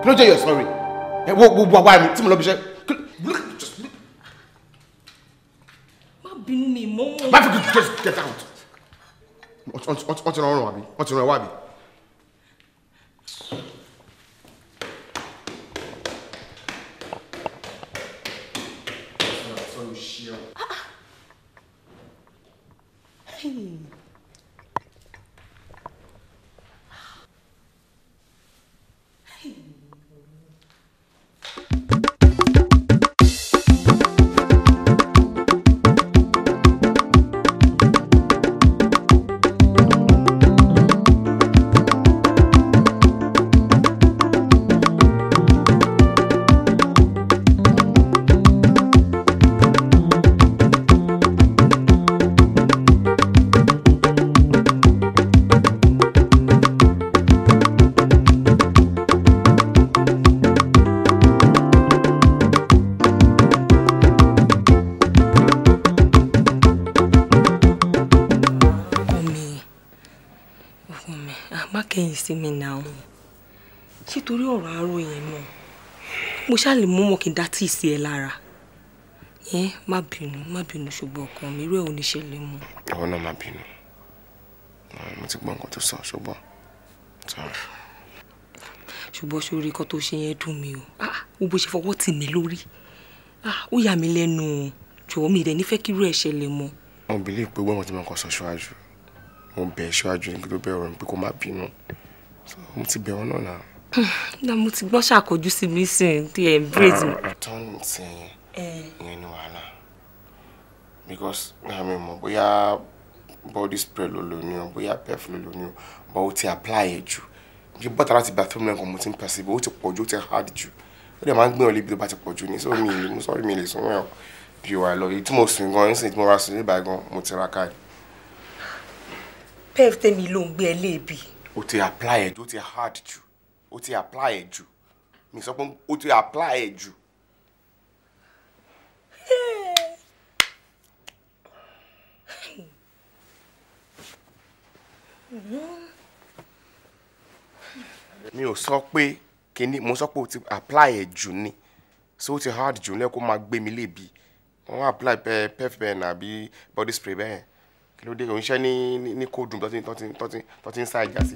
Kí ló jẹ́ you're sorry? Wo gbogbo àwa mi tí mo lọ́bi iṣẹ́. Just get out. Wọ́n ti rán ọrùn àbí? Wọ́n ti rán ẹwà àbí? Sí mi náà ṣé torí ọ̀rọ̀ aró yẹn náà mo ṣáà lè mú mọ́ kí n dá tíì sí ẹ lára má bínú ṣùgbọ́n ọkàn mi irú ẹ̀ ò ní ṣẹlẹ̀ mọ́. Ìwọ náà má bínú mo ti gbọ́ nǹkan tó sọ ṣùgbọ́n sórí kan tó ṣe yẹn dùn mí o bó ṣe fọwọ́ tì mí lórí ó yà mí lẹ́nu o jọ̀wọ́ mi dẹ̀ nífẹ̀ẹ́ kí irú ẹ̀ ṣẹlẹ̀ mọ́. mo believe pé gbọ́n tí mo kàn sọ ṣáájú mo bẹ̀ ṣáájú ní kí ló bẹ̀ ọ̀rọ̀ mi pé kó má bínú mo ti bẹ̀ wọ́n náà náà. na mo ti gbọ́ ṣàkójú sí mi sìn tí ẹ̀ ń braid mi. àtọ́nù ti ìyẹn ní wàhálà because mi mọ̀ bóyá body spray ló lò ní o bóyá pef ló lò ní o but ó ti apply ẹ̀ jù bí bọ́tà láti bathroom náà kan mo ti ń pẹ̀sì bó ó ti pọ̀ jù ó ti hard jù ó dẹ̀ máa ń gbé wọn lébi tó bá ti pọ̀ jù ní so mo sọ́rí mi lè sún wẹ̀ bí wàá lọ èyí tí mo sùn gan-an nísìnyí tí mo ra sùn níbàá gan mo ti ra káàdì. pef tèmi ló ń gbé ẹ léèbì. ó ti apply ẹ̀ jù ó ti hard jù ó ti apply ẹ̀ jù mi sọ pé ó ti apply ẹ̀ jù. mi ò sọ pé kíní mo sọ pé ó ti apply ẹ̀ jù ni so ó ti hard jù lẹ́kọ̀ọ́ máa gbé mi lébi wọ́n apply pef pen àbí body spray bẹ́ẹ̀ kí ló dé òun iṣẹ́ ní cold room tó ti ń sá ìjà sí.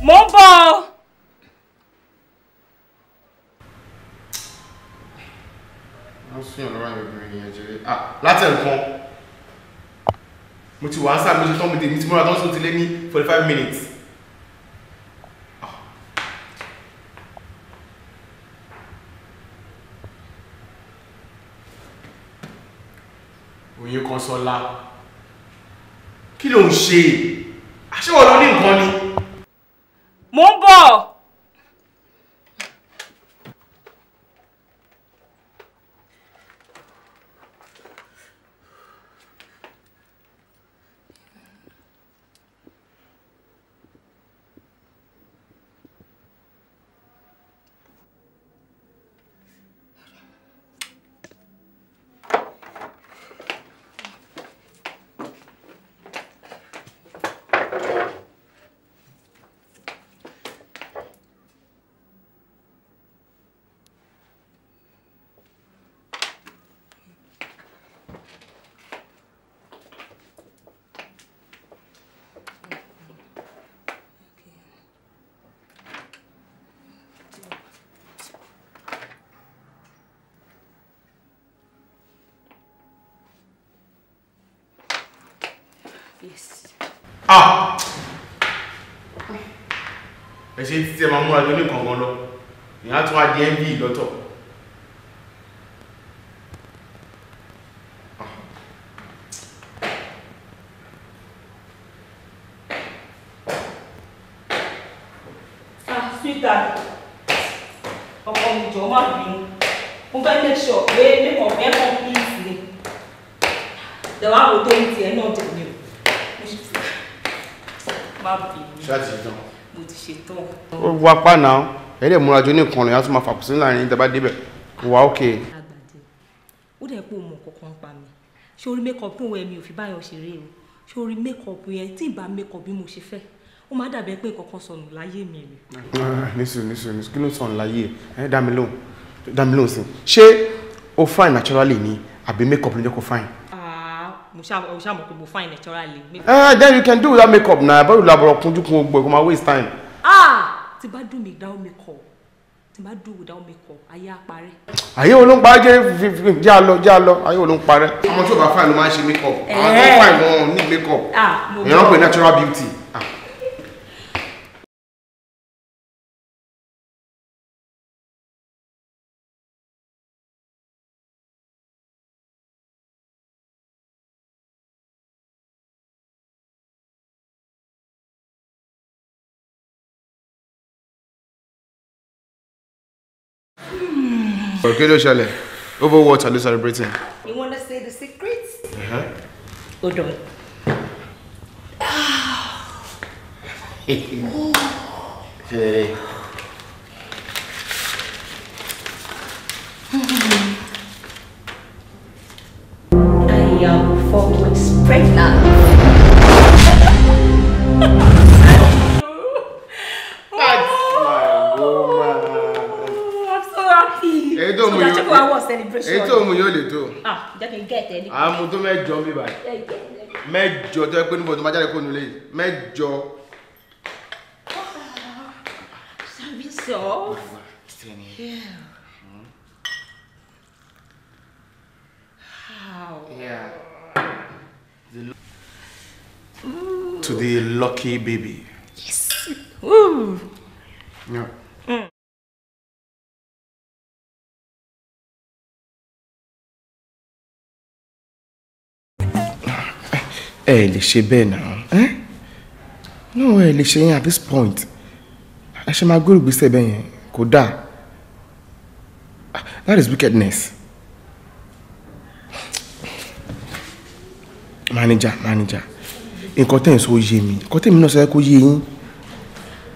Mo ń bọ̀. Wọ́n sún yàn lọ́wọ́ ìròyìn ìyẹn jẹ́rẹ́. Láti ẹ̀kan, mo ti wà ń sáà méjì tán mi tí múra tán só ti lé ní 45 minutes. Oyin kan sọ́lá. Kí ló ń ṣe? Àṣẹ́wọ̀ lọ ní nǹkan ni. Mo ń bọ̀. Yes. Ẹ ṣe títí ẹ máa múra lórí kankan lọ. Ìyá tún wá di MV lọ́tọ̀. Sweetheart. Ọkọ mi jọ̀ọ́ má bínú. Mo fẹ́ make sure pé make up ẹ complete ni. Dẹ̀wà wo tó ń tiẹ̀ náà jẹ̀ mí o. Má bínú. Ṣé àti ṣetán? Mo ti ṣetán. Ó wá pa náà. Ẹ̀ẹ́dẹ̀ múra jọ ní nǹkan rẹ̀ á tún máa fàkùsí láàrin ìjọba débẹ̀. Wà ókè. Àgbàdì. Ó dẹ̀ pé o mọ̀ kankan pa mi. Ṣé orí make up mi ò fi báyọ̀ ṣeré o? Ṣé orí make up yẹn tí ì bá make up bí mo ṣe fẹ́? Ó máa dàbí pé kankan sọnù láyé mi rè. Nísù kí ló sọnù láyé ẹ̀ dá mi lóhùn sí. Ṣé o fine naturally ni àbí make up ló jẹ́ kó fine? Mo ṣá mọ̀ pé mo fine naturally. Then you can do without make up na báwo la bọ̀rọ̀ kunjú kun gbogbo ẹ̀ kó máa waste time. Tí bá do without make up ayé á parẹ́. Ayé wo ló ń parẹ́ jẹ́ àlọ́ ayé wo ló ń parẹ́. Ọmọ tí ò bá fine ló máa ń ṣe make up àwọn tó fine wọn ní make up èèyàn ń pè natural beauty. Kí ló ṣẹlẹ̀? Over what are you celebrating? You want to say the secrets? Hold on. I am 4 months pregnant. Ètò òmù yóò lè tó. Jẹ́ kí n get any. Àmú tó mẹ́jọ ń bí báyìí. Mẹ́jọ tó ẹ pé níbo tó máa jáde kó nulẹ̀ yìí. Mẹ́jọ. Service off. Yeah. How? Yeah. To the lucky baby. Yes. Woo. Yeah. Ẹ lè ṣe bẹ́ẹ̀ náà. No, ẹ lè ṣe yẹn at this point. Ẹ ṣe máa gbèrò gbèsè bẹ́ẹ̀ yẹn kò dáa. That is wickedness. Manager. Nǹkan tẹ́ ẹ̀ sọ yé mi. Nǹkan tẹ́ mi náà sọ kó yé yín.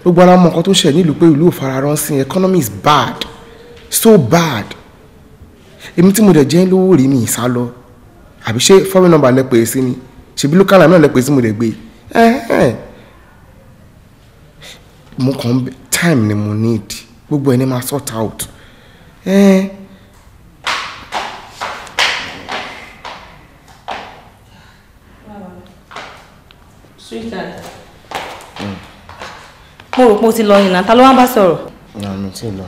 gbogbo ara mọ nǹkan tó ṣe nílùú pé ìlú òfararán sí economy is bad, so bad. Èmi tí mo dẹ̀ jẹ́ lówó rí mi ìsá lọ àbí ṣé foreign number lẹ pè é sí ni ṣebí local náà lẹ pè é sí mo dẹ̀ gbé mo kàn time ni mo need gbogbo ẹni máa sort out. Sweetheart. Mo rò pé o ti lọ yìí náà, ta ló wá bá sọ̀rọ̀? Mi ti lọ.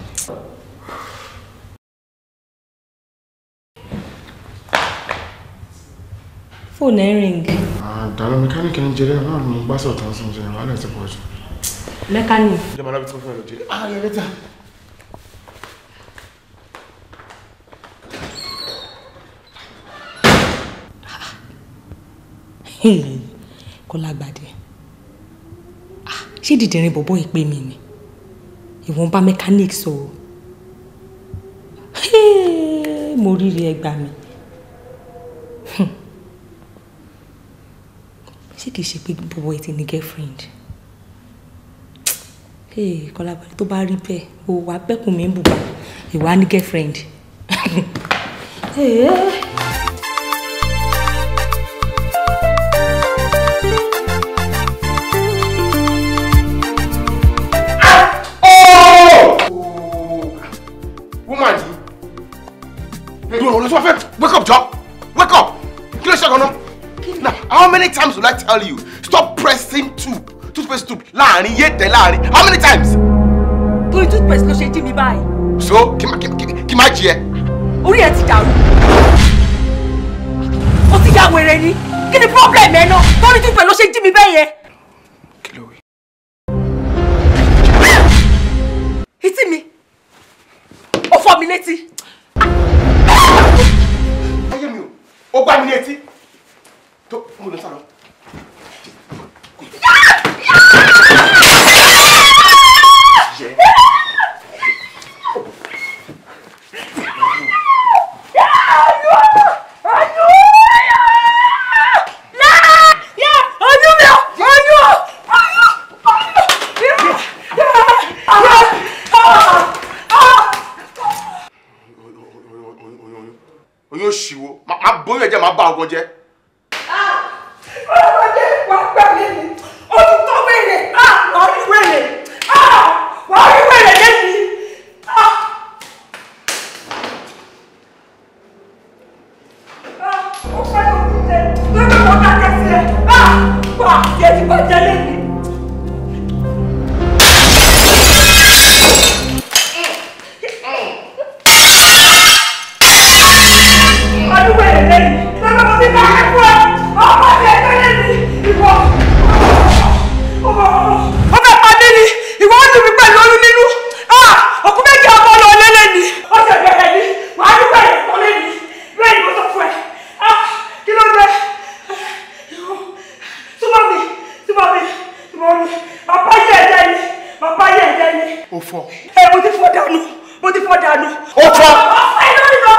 Fóònù ẹ̀ ń ring. Dáná mẹkáníkì ní jẹrẹ náà ni mo bá sọ̀rọ̀ tán sí mo jẹrẹ wàhálà ti pọ̀ jù. Mechanic. Ìjọba alábi tí mo fẹ́ lọ jẹ. Yẹ lẹ́tà. Kọ́lágbádé. Ṣé dìdìrín bọ̀bọ́ ìpè mi ni? Ìwọ̀nba mechanic sọ̀rọ̀. Mo rírí ẹgbà mi. Ṣé kìí ṣe pé bọ̀bọ́ ẹ ti ní girlfriend? Kọ́lágbádé tó bá rí bẹ́ẹ̀, o wà bẹ́kùn mi ń bùbá, ìwà ní girlfriend. Wake up, Joe! Wake up! Now, how many times will I tell you? Stop pressing toothpaste tube. Láàrin yéte láàrin. How many times? Torí toothpaste ló ṣe jí mi báyìí. So, kí má jí ẹ? Orí ẹ ti dàrú. Ó ti ya wèrè ni. Kí ni problem ẹ náà? Torí toothpaste ló ṣe jí mi bẹ́ẹ̀ yẹn. Kí ló wí? Etí mi. Ó fọ́ mi létí. Ayé mi o, ó gbá mi ní etí. Tó mo lọ sálọ. Oyún òṣìwò, máa bóyún ẹ̀jẹ̀ máa bá ọgbọ́n jẹ́. Ọlọ́mọdé wà gbàgbé mi. Ó ti tọ́ wèrè. Wà á rí wèrè. Wà á rí wèrè lẹ́yìn. Ó fẹ́ lọ sí jẹ. Lọ́dọ̀ wọn bá kẹ́ sí ẹ. Wà á jẹ́ ti bàjẹ́ lẹ́yìn. Ọdún wèrè lẹ́yìn. Lọ́dọ̀ wọn ti bá kẹ́ fún ẹ. Ọmọ mi ẹgbẹ́ lẹ́yìn. Ìwọ. Ó fẹ́ pàdé ni. Ìwọ ó dùn mí pẹ̀lú oyún nínú. Òkú méjì ọmọ lọ lélẹ̀ ni. Ó ṣe bẹ̀rẹ̀ ni. Wà á dúpẹ́ ìtọ́ lẹ́yìn. Bẹ́ẹ̀ ni mo sọ fún ẹ. Kí ló dé? Súnmọ́ mi. Bàbá yẹ̀ ẹ̀jẹ̀ ni. Ó fọ́. Mo ti fọ́ dànù. Ó fọ́. Ẹ lórí lọ.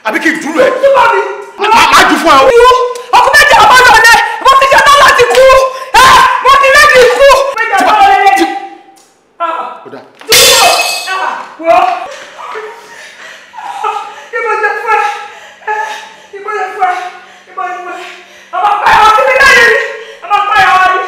Àbí kí n dúró ẹ. Súnmọ́ mi. Má jù fún ẹ o. Ọkùn méjì ọmọ lọ́lẹ̀. Mo ti ṣe tán láti kú. Mo ti rẹ́dì ikú. Méjì ọmọ lọ́lẹ̀. Ó dà. Wọ́. Ibo ṣe fún ẹ. Ọmọ pẹ́ ọ sí mi lẹ́yìn. Ọmọ pẹ́ ọ rí.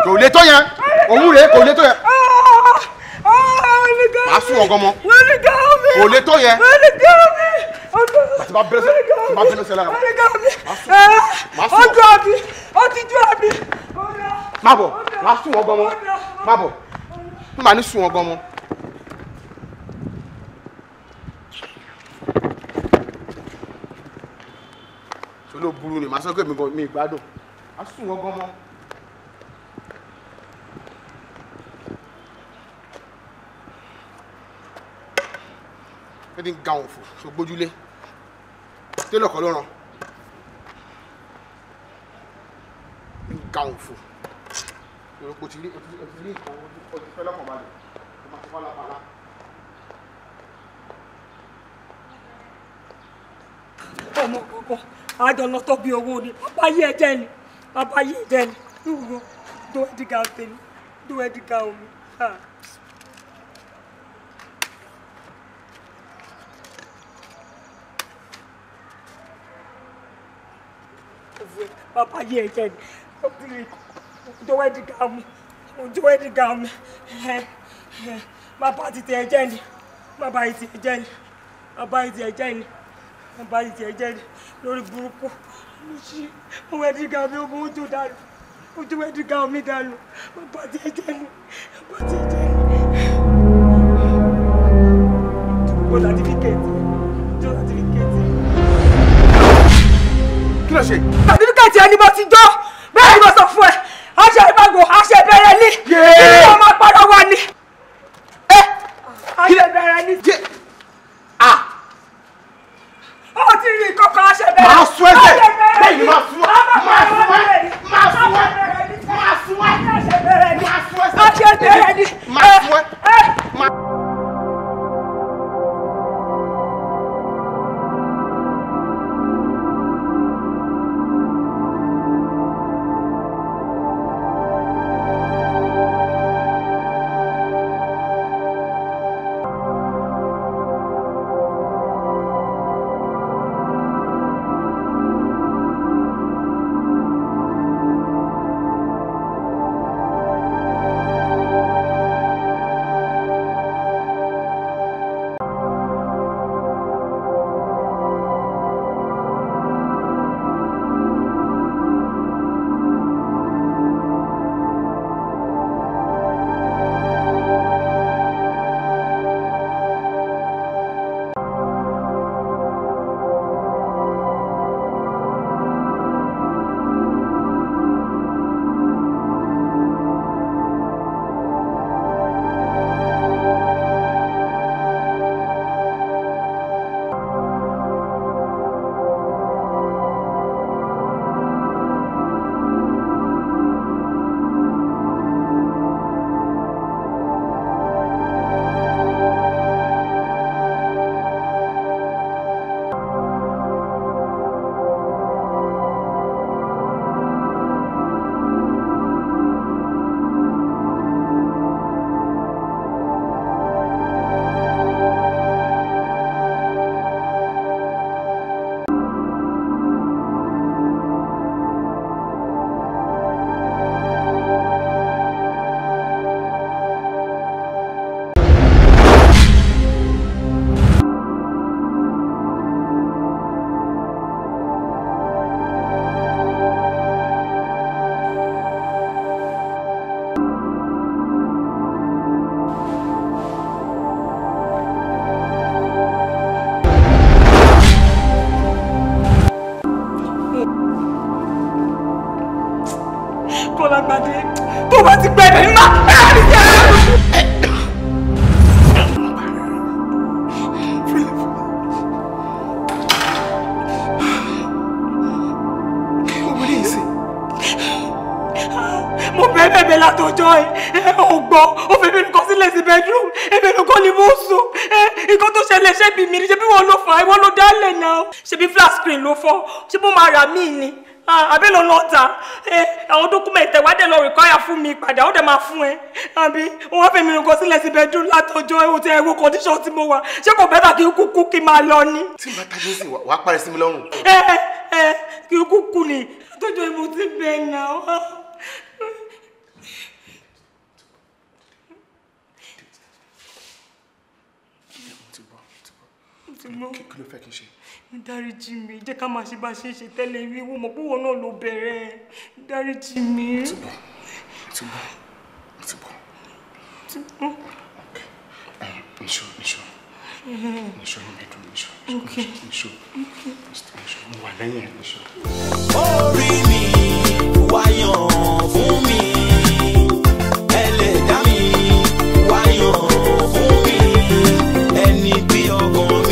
Kò lè tó yẹn, òun rèé kò lè tó yẹn. Màá sún ọgọ́ mọ́. Kò lè tó yẹn. Bàtí bá bẹ́rẹ̀ sẹ́lá. Ọjọ́ àbí, ó ti jú àbí. Má bọ̀, màá sún ọgọ́ mọ́. Má bọ̀, n bá ní sún ọgọ́ mọ́. Ṣé ló burú ni? Màá sọ pé mi gbádùn. Màá sún ọgọ́ mọ́. wedding gown fò so gbójúlé télọ̀ kọ́ ló ràn gown fò o ti rí nǹkan o ti fẹ́ lọ́kàn balẹ̀ o máa ti wá lápá. ọmọ kọ̀ọ̀kan àjọ̀nà tó bí owó ni bàbá yí ẹ̀jẹ̀ ni ìwúrọ̀ do ẹ̀dígà tèmi do ẹ̀dígà omi. bàbá yí ẹ̀jẹ̀ ni do ẹ̀dígà omi bàbá ti tẹ ẹ̀jẹ̀ ni bàbá yìí ti ẹ̀jẹ̀ ni bàbá yìí ti ẹ̀jẹ̀ ni lórí burúkú ọmọ ẹ̀dígà mi ọmọ ojú dànù ojú ẹ̀dígà mi dànù bàbá ti ẹ̀jẹ̀ ni o certificate kí ló ṣe. certificate ẹni mo ti jọ bẹ́ẹ̀ ni mo sọ fún ẹ aṣẹ ìbágbó aṣẹ bẹ̀rẹ̀ ní kí wọ́n máa padà wá ní. aṣẹ bẹ̀rẹ̀ ní. ó ti rí kọ́kọ́ aṣẹ bẹ̀rẹ̀. máa sún ẹsẹ̀ bẹ́ẹ̀ ni máa sún ẹ. Kọ́lágbádé tó bá ti pẹ́ bẹ̀rẹ̀ má ẹ̀rọ ní ẹ̀rọ. Mo bẹ̀rẹ̀ látọjọ́ ẹ̀ ọgbọ́n ó fẹ́ bẹ̀rẹ̀ kọ́ sílẹ̀ sí bedroom ẹ̀bẹ̀rẹ̀ kọ́ ni mo sùn nǹkan tó ṣẹlẹ̀ ṣé bí mi ni ṣé bí wọ́n ló fà á ìwọ́n ló dálẹ̀ náà ṣé bí flat screen ló fọ́ ṣé bó máa rà mí ni àbí ló lọ ta àwọn dọ́kúmẹ̀ntì ẹ̀wádẹ́ lọ rìkọ́yà fún mi padà ó dẹ̀ máa fún ẹ àbí wọ́n fẹ́ mi kọ́ sílẹ̀ sí bedroom látọjọ́ ẹ̀ òtí ẹ̀wọ̀ condition tí mo wà ṣé kò bẹ́tà kí n kúkú kí n máa lọ ni. tí n bá tajú sí wàá parẹ́ sí mi lọ́rùn. kí n kúkú ni àtọ́jọ́ ìmọ̀ ti bẹ̀ náà. kí ló fẹ́ kí n ṣe. dáríjì mi jẹ́ ká máa ṣe bá ṣe ń ṣe tẹ́lẹ̀ wíwú mọ̀ pé wọn náà ló bẹ̀rẹ̀ dáríjì mi. ti bọ̀. Níṣó níbi dùn níṣó mo wà lẹ́yìn ẹ̀ níṣó. Orí mi wáyàn fún mi, ẹlẹ́dàá mi wáyàn fún mi, ẹni bí ọkàn mi.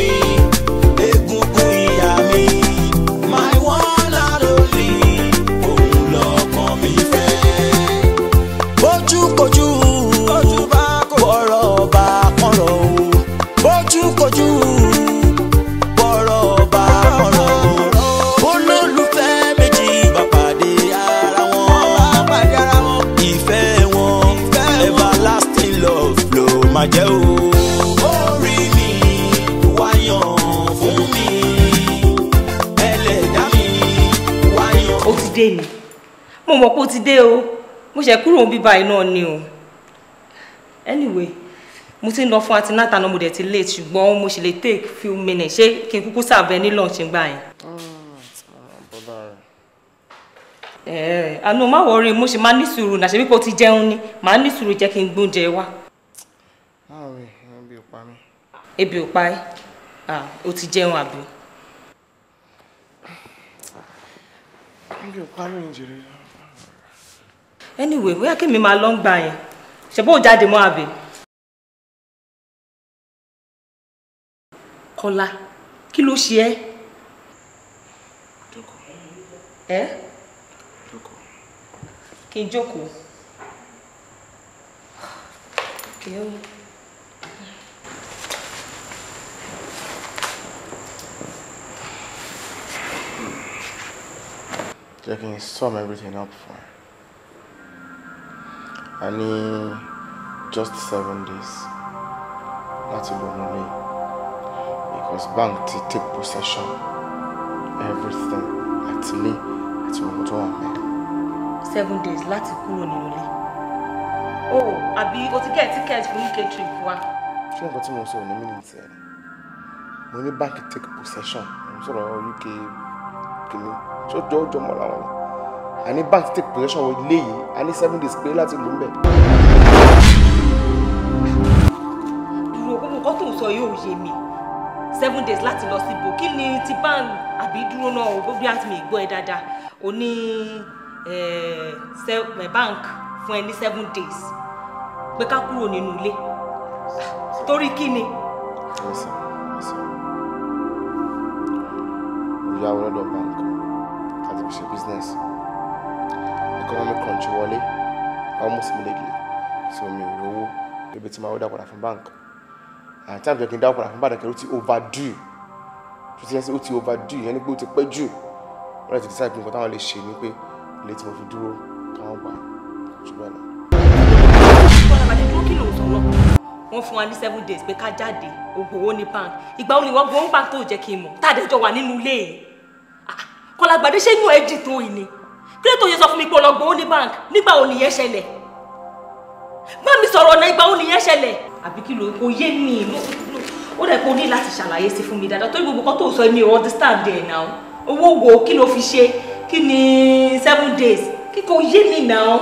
dé ni mo mọ̀ pé ó ti dé o mo ṣe kúrò níbí báyìí náà ni o anyway mo ti ń lọ fún antinata náà mo dẹ̀ ti late ṣùgbọ́n mo ṣe lè take few minutes ṣé kí n kúkú serve ní lunch gbà yẹn. àná má worry mo ṣe máa ní sùúrù náà ṣe bí kò ti jẹun ni màá ní sùúrù jẹ́ kí n gbóúnjẹ wá. ebi ò pa mí. Ebi ò pa ẹ́ o ti jẹun àbí. Ebi ò pa mí jèrè. Anyway bóyá kí mi máa lọ ń gbà yẹn ṣe bó jáde mọ́ àbí. Kọ́lá kí ló ṣe ẹ́. ẹ́ kí n jókòó. Jẹ́ kí n sum everything up for her. I need just 7 days láti lò nílé because bank ti take possession everything àti ilé àti ohun tó wà mẹ́. 7 days láti kúrò nínú ilé. Oh àbí o ti get ticket fún UK trip wa. Ṣé nǹkan tí mo sọ ní mínítì ẹ̀ mo ní bank take possession mo sọ̀rọ̀ UK kìíní ṣé ó jọ mọ́ láwọn ni a ní bank take possession wọ ilé yìí a ní 7 days pé láti lò ń bẹ̀. dúró gbogbo nǹkan tó ń sọ yóò yé mi 7 days láti lọ síbò kí ni ti bank àbí dúró náà o gbogbo àti mi gbọ́ ẹ dáadáa o ní bank fún ẹ ní 7 days pé ká kúrò nínú ilé torí kí ni. Mo yáwó lọ́dọ̀ bank láti fi ṣe business economic crunch wọlé almost immediately so mi ò rówó ebi tí máa wọ́n dápadà fún bank and time jẹ́ kí n dápadà fún bank ó ti overdue tó ti yẹn sí ó ti overdue yẹn ni pé ó ti pẹ́ jù wọ́n lè ti decide pé nǹkan táwọn lè ṣe ni pé ilé tí mo fi dúró káwọn gbà ṣùgbọ́n náà. Wọ́n fún wa ní 7 days pé ká jáde ògbówó ní bank ìgbà wo ni wọ́n gbowó bank tó jẹ́ kí n mọ̀ tàdéjọ́ wà nínú ilé yìí Kọ́lágbadé ṣé inú ẹ jì tó yìí ni kí ló tó yẹ sọ fún mi pé o lọ gbowó ní bank nígbà wo nìyẹn ṣẹlẹ̀ bá mi sọ̀rọ̀ ọ̀nà ìgbà wo nìyẹn ṣẹlẹ̀ àbí kí ló kò yé mi ó dẹ̀ kó ní láti ṣàlàyé sí fún mi dáadáa torí gbogbo kan tó sọ mi ò understand ẹ̀ náà owó wo kí ló fi ṣe kí ni 7 days kí kò yé mi náà.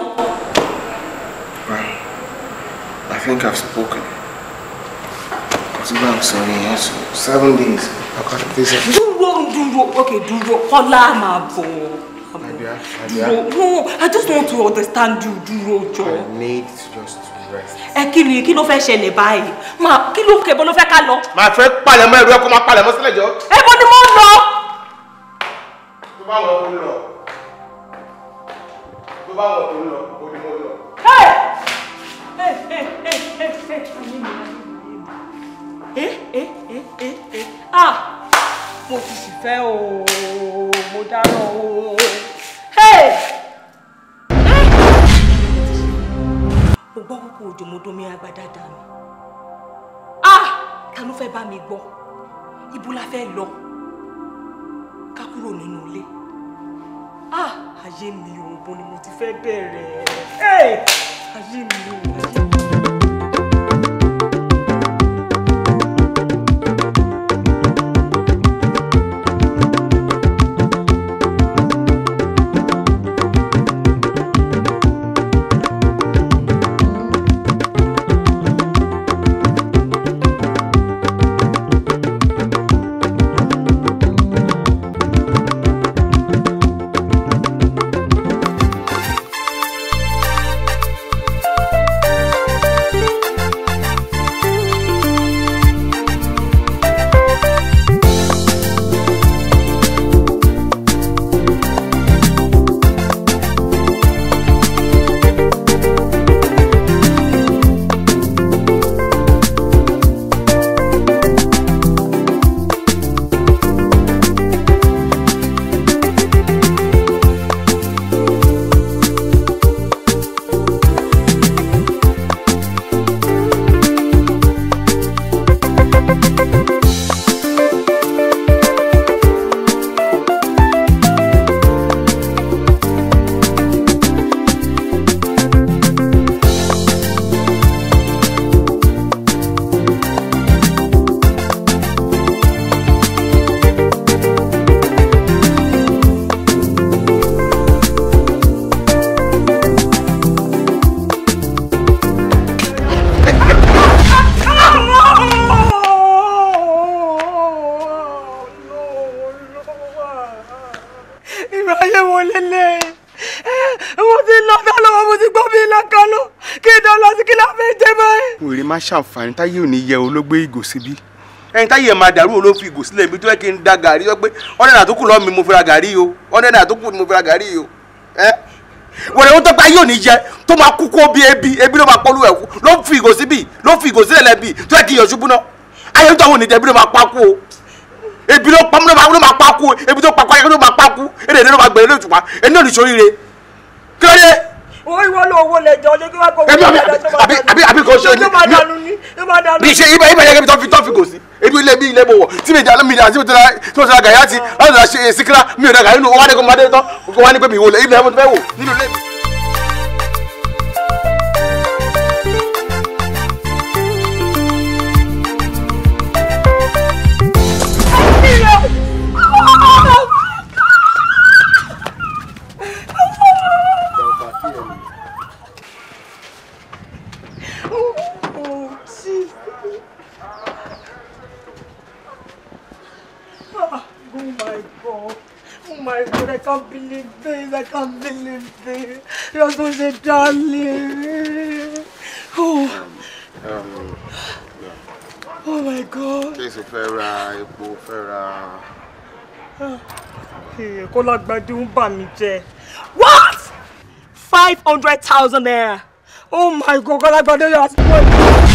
I think I've spoken. I'm sorry, yes. 7 days. I got a visit. Okay, dúró. Kọ́lá máa bọ̀. My dear. No, I just want to understand you, dúró jọ. I need to just rest. Kí ló fẹ́ ṣẹlẹ̀ báyìí? Kí ló kẹ́ bọ́ ló fẹ́ ká lọ? Màá fẹ́ palẹ̀mọ́ ẹ̀rọ ẹ̀kọ́ máa palẹ̀mọ́ sílẹ̀ jọ. Ẹ̀bọ ni mo ń lọ. Tó bá wọ̀ ọ́ lọ. Tó bá wọ̀ ọ́ lọ, ó ní mo lọ. Mo ti sì fẹ́ o, mo dáná o. Mo gbọ́ púpọ̀ òjò mo domi agbada dànù. Ta ló fẹ́ bá mi gbọ́? Ibo la fẹ́ lọ? Ká kúrò nínú ilé. Ayé mi ò bo ni mo ti fẹ́ bẹ̀rẹ̀. Ayé mi ò ayé mi. wo lélẹ̀ mo ti lọ lọ́wọ́ mo ti gbọ́ mi lọ́kànnú kí n tó lọ sí kí la fẹ́ jẹ báyìí. wèrè má ṣàǹfààní táyé ò ní yẹ o ló gbé ìgò síbí ẹni táyé máa dàrú o ló fi ìgò sílẹ̀ ibi tó yẹ kí n da gàrí sọ pé ọ̀nà tó kù lọ́ọ́ mi mo fi ra gàrí o ọ̀nà tó kù ni mo fi ra gàrí o wèrè ó tó pa yóò ní jẹ tó máa kú kó bí ebi ló máa pọ́lú ẹ̀kú ló fi ìgò síbí ló fi ìgò sílẹ̀ lẹ́bi tó yẹ kí iyọ̀ ṣubú náà ayé tó àwọn oníjẹ ebi ló máa pa kú o ebi ló pa ló máa pa kú o ebi tó pa kú ayé ló máa pa kú èdè ló máa gbẹ̀rẹ̀ lóṣùpá ẹni náà ní sóríire kí ló dé. owó ìwọ ló owó lè jọ ọjọ́ kí wọ́n kó owó àbí kò ṣe ló máa dànù ní ló máa dànù. bí ṣe ibà yẹ kí tó fi gò sí ebi ilé mo wọ̀ tí mi dà tí mo ti ra gàyà ti láti ra ṣe síkírà mi ò dà gàyà nínú wọ́n wá ní kó máa dé tán kó wá ní pé mi ìwò lẹ̀ ibi ẹ̀ mo ti fẹ́ wò nínú ilé mi. I can't believe this. I can't believe this. You're such a darling. Oh my God. Kéèsì fẹ́ ra epo fẹ́ ra. Kọ́lágbádé ń bà mí jẹ́. What? 500,000 naira. Oh my God, Kọ́lágbádé, you are spoiled.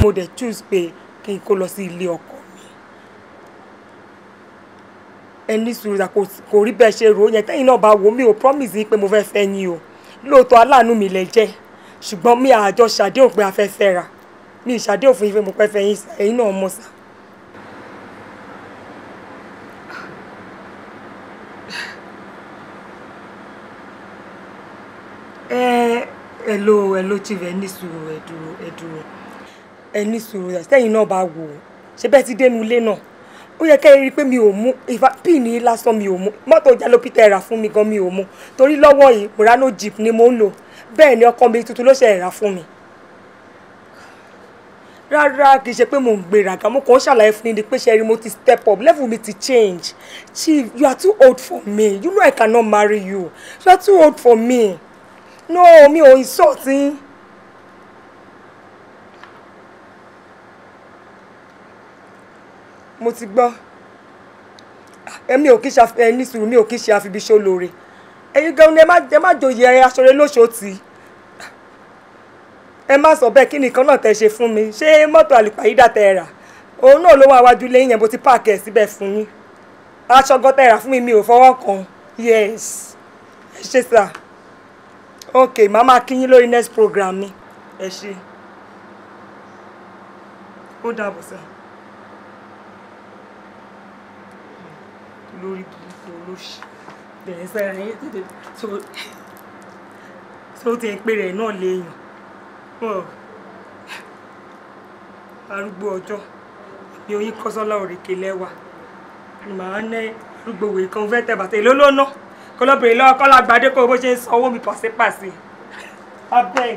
Mo dẹ̀ choose pé kí n kó lọ sí ilé ọkọ mi. Ẹni sùúrù kò rí bẹ́ẹ̀ ṣe rò ó yẹn tẹ́yìn náà bá wò mí ò promise yín pé mo fẹ́ fẹ́ yín o. Lóòótọ́ aláàánú mi lẹ jẹ́ ṣùgbọ́n mi àjọ ṣàdéhùn pé a fẹ́ fẹ́ra. Mi ìṣàdéhùn fún yín pé mo fẹ́ fẹ́ yín ẹ̀yin náà mọ̀ sá. Hello chief ẹni sùúrù ẹ dúró. Ẹni sùúrù sẹ́yìn náà bá wò ó ṣe bẹ́ẹ̀ ti dénú ilé náà ó yẹ kẹ́ ẹ rí i pé mi ò mú píìnì lásán mi ò mú mọ́tò jalopita rà fún mi gan mi ò mú torí lọ́wọ́ yìí Murano jeep ni mo ń lò bẹ́ẹ̀ ni ọkọ mi tuntun ló ṣe rà fún mi. Rárá kì í ṣe pé mo ń gbéraga mo kàn ń ṣàlàyé fún yín ni pé ṣe rí mo ti step up level mi ti change. Chief, you are too old for me. You know I cannot marry you. You are too old for me. No, mi ò insult yín. Mo ti gbọ́. Èmi ò kí ṣe ní sùúrù mi ò kí ṣe àfibiṣó lóore. Ẹ̀yin gan ni ẹ má joyè aṣọre lóṣòtì. Ẹ má sọ bẹ́ẹ̀ kí nìkan náà tẹ́ ṣe fún mi. Ṣé mọ́tò àlùpàyídà tẹ́ rà? Òun náà ló wà wájú lẹ́yìn yẹn bó ti páàkì ẹ̀ síbẹ̀ fún yín. Aṣọ gan tẹ́ rà fún mi ò fọwọ́ kan. Yes. Ẹ ṣé sà. Okay, màmá kí yín lórí next program mi. Ẹ ṣé. Ó dàbọ̀ sà. Lórí burúkú olóṣì bẹ̀rẹ̀ sára yẹn tètè tó ti ń pè rẹ̀ náà léèyàn arúgbó ọjọ́ bí oyin Kọ́sọ́lá Òrèké lẹ́wà ni màá ná arúgbó wèé kan fẹ́ tẹ̀ bàtẹ́ lólóná kọlọ́bìnrin lọ́wọ́ Kọ́lágbádé kó bó ṣe ń sanwó mi pàṣípàṣí abeg.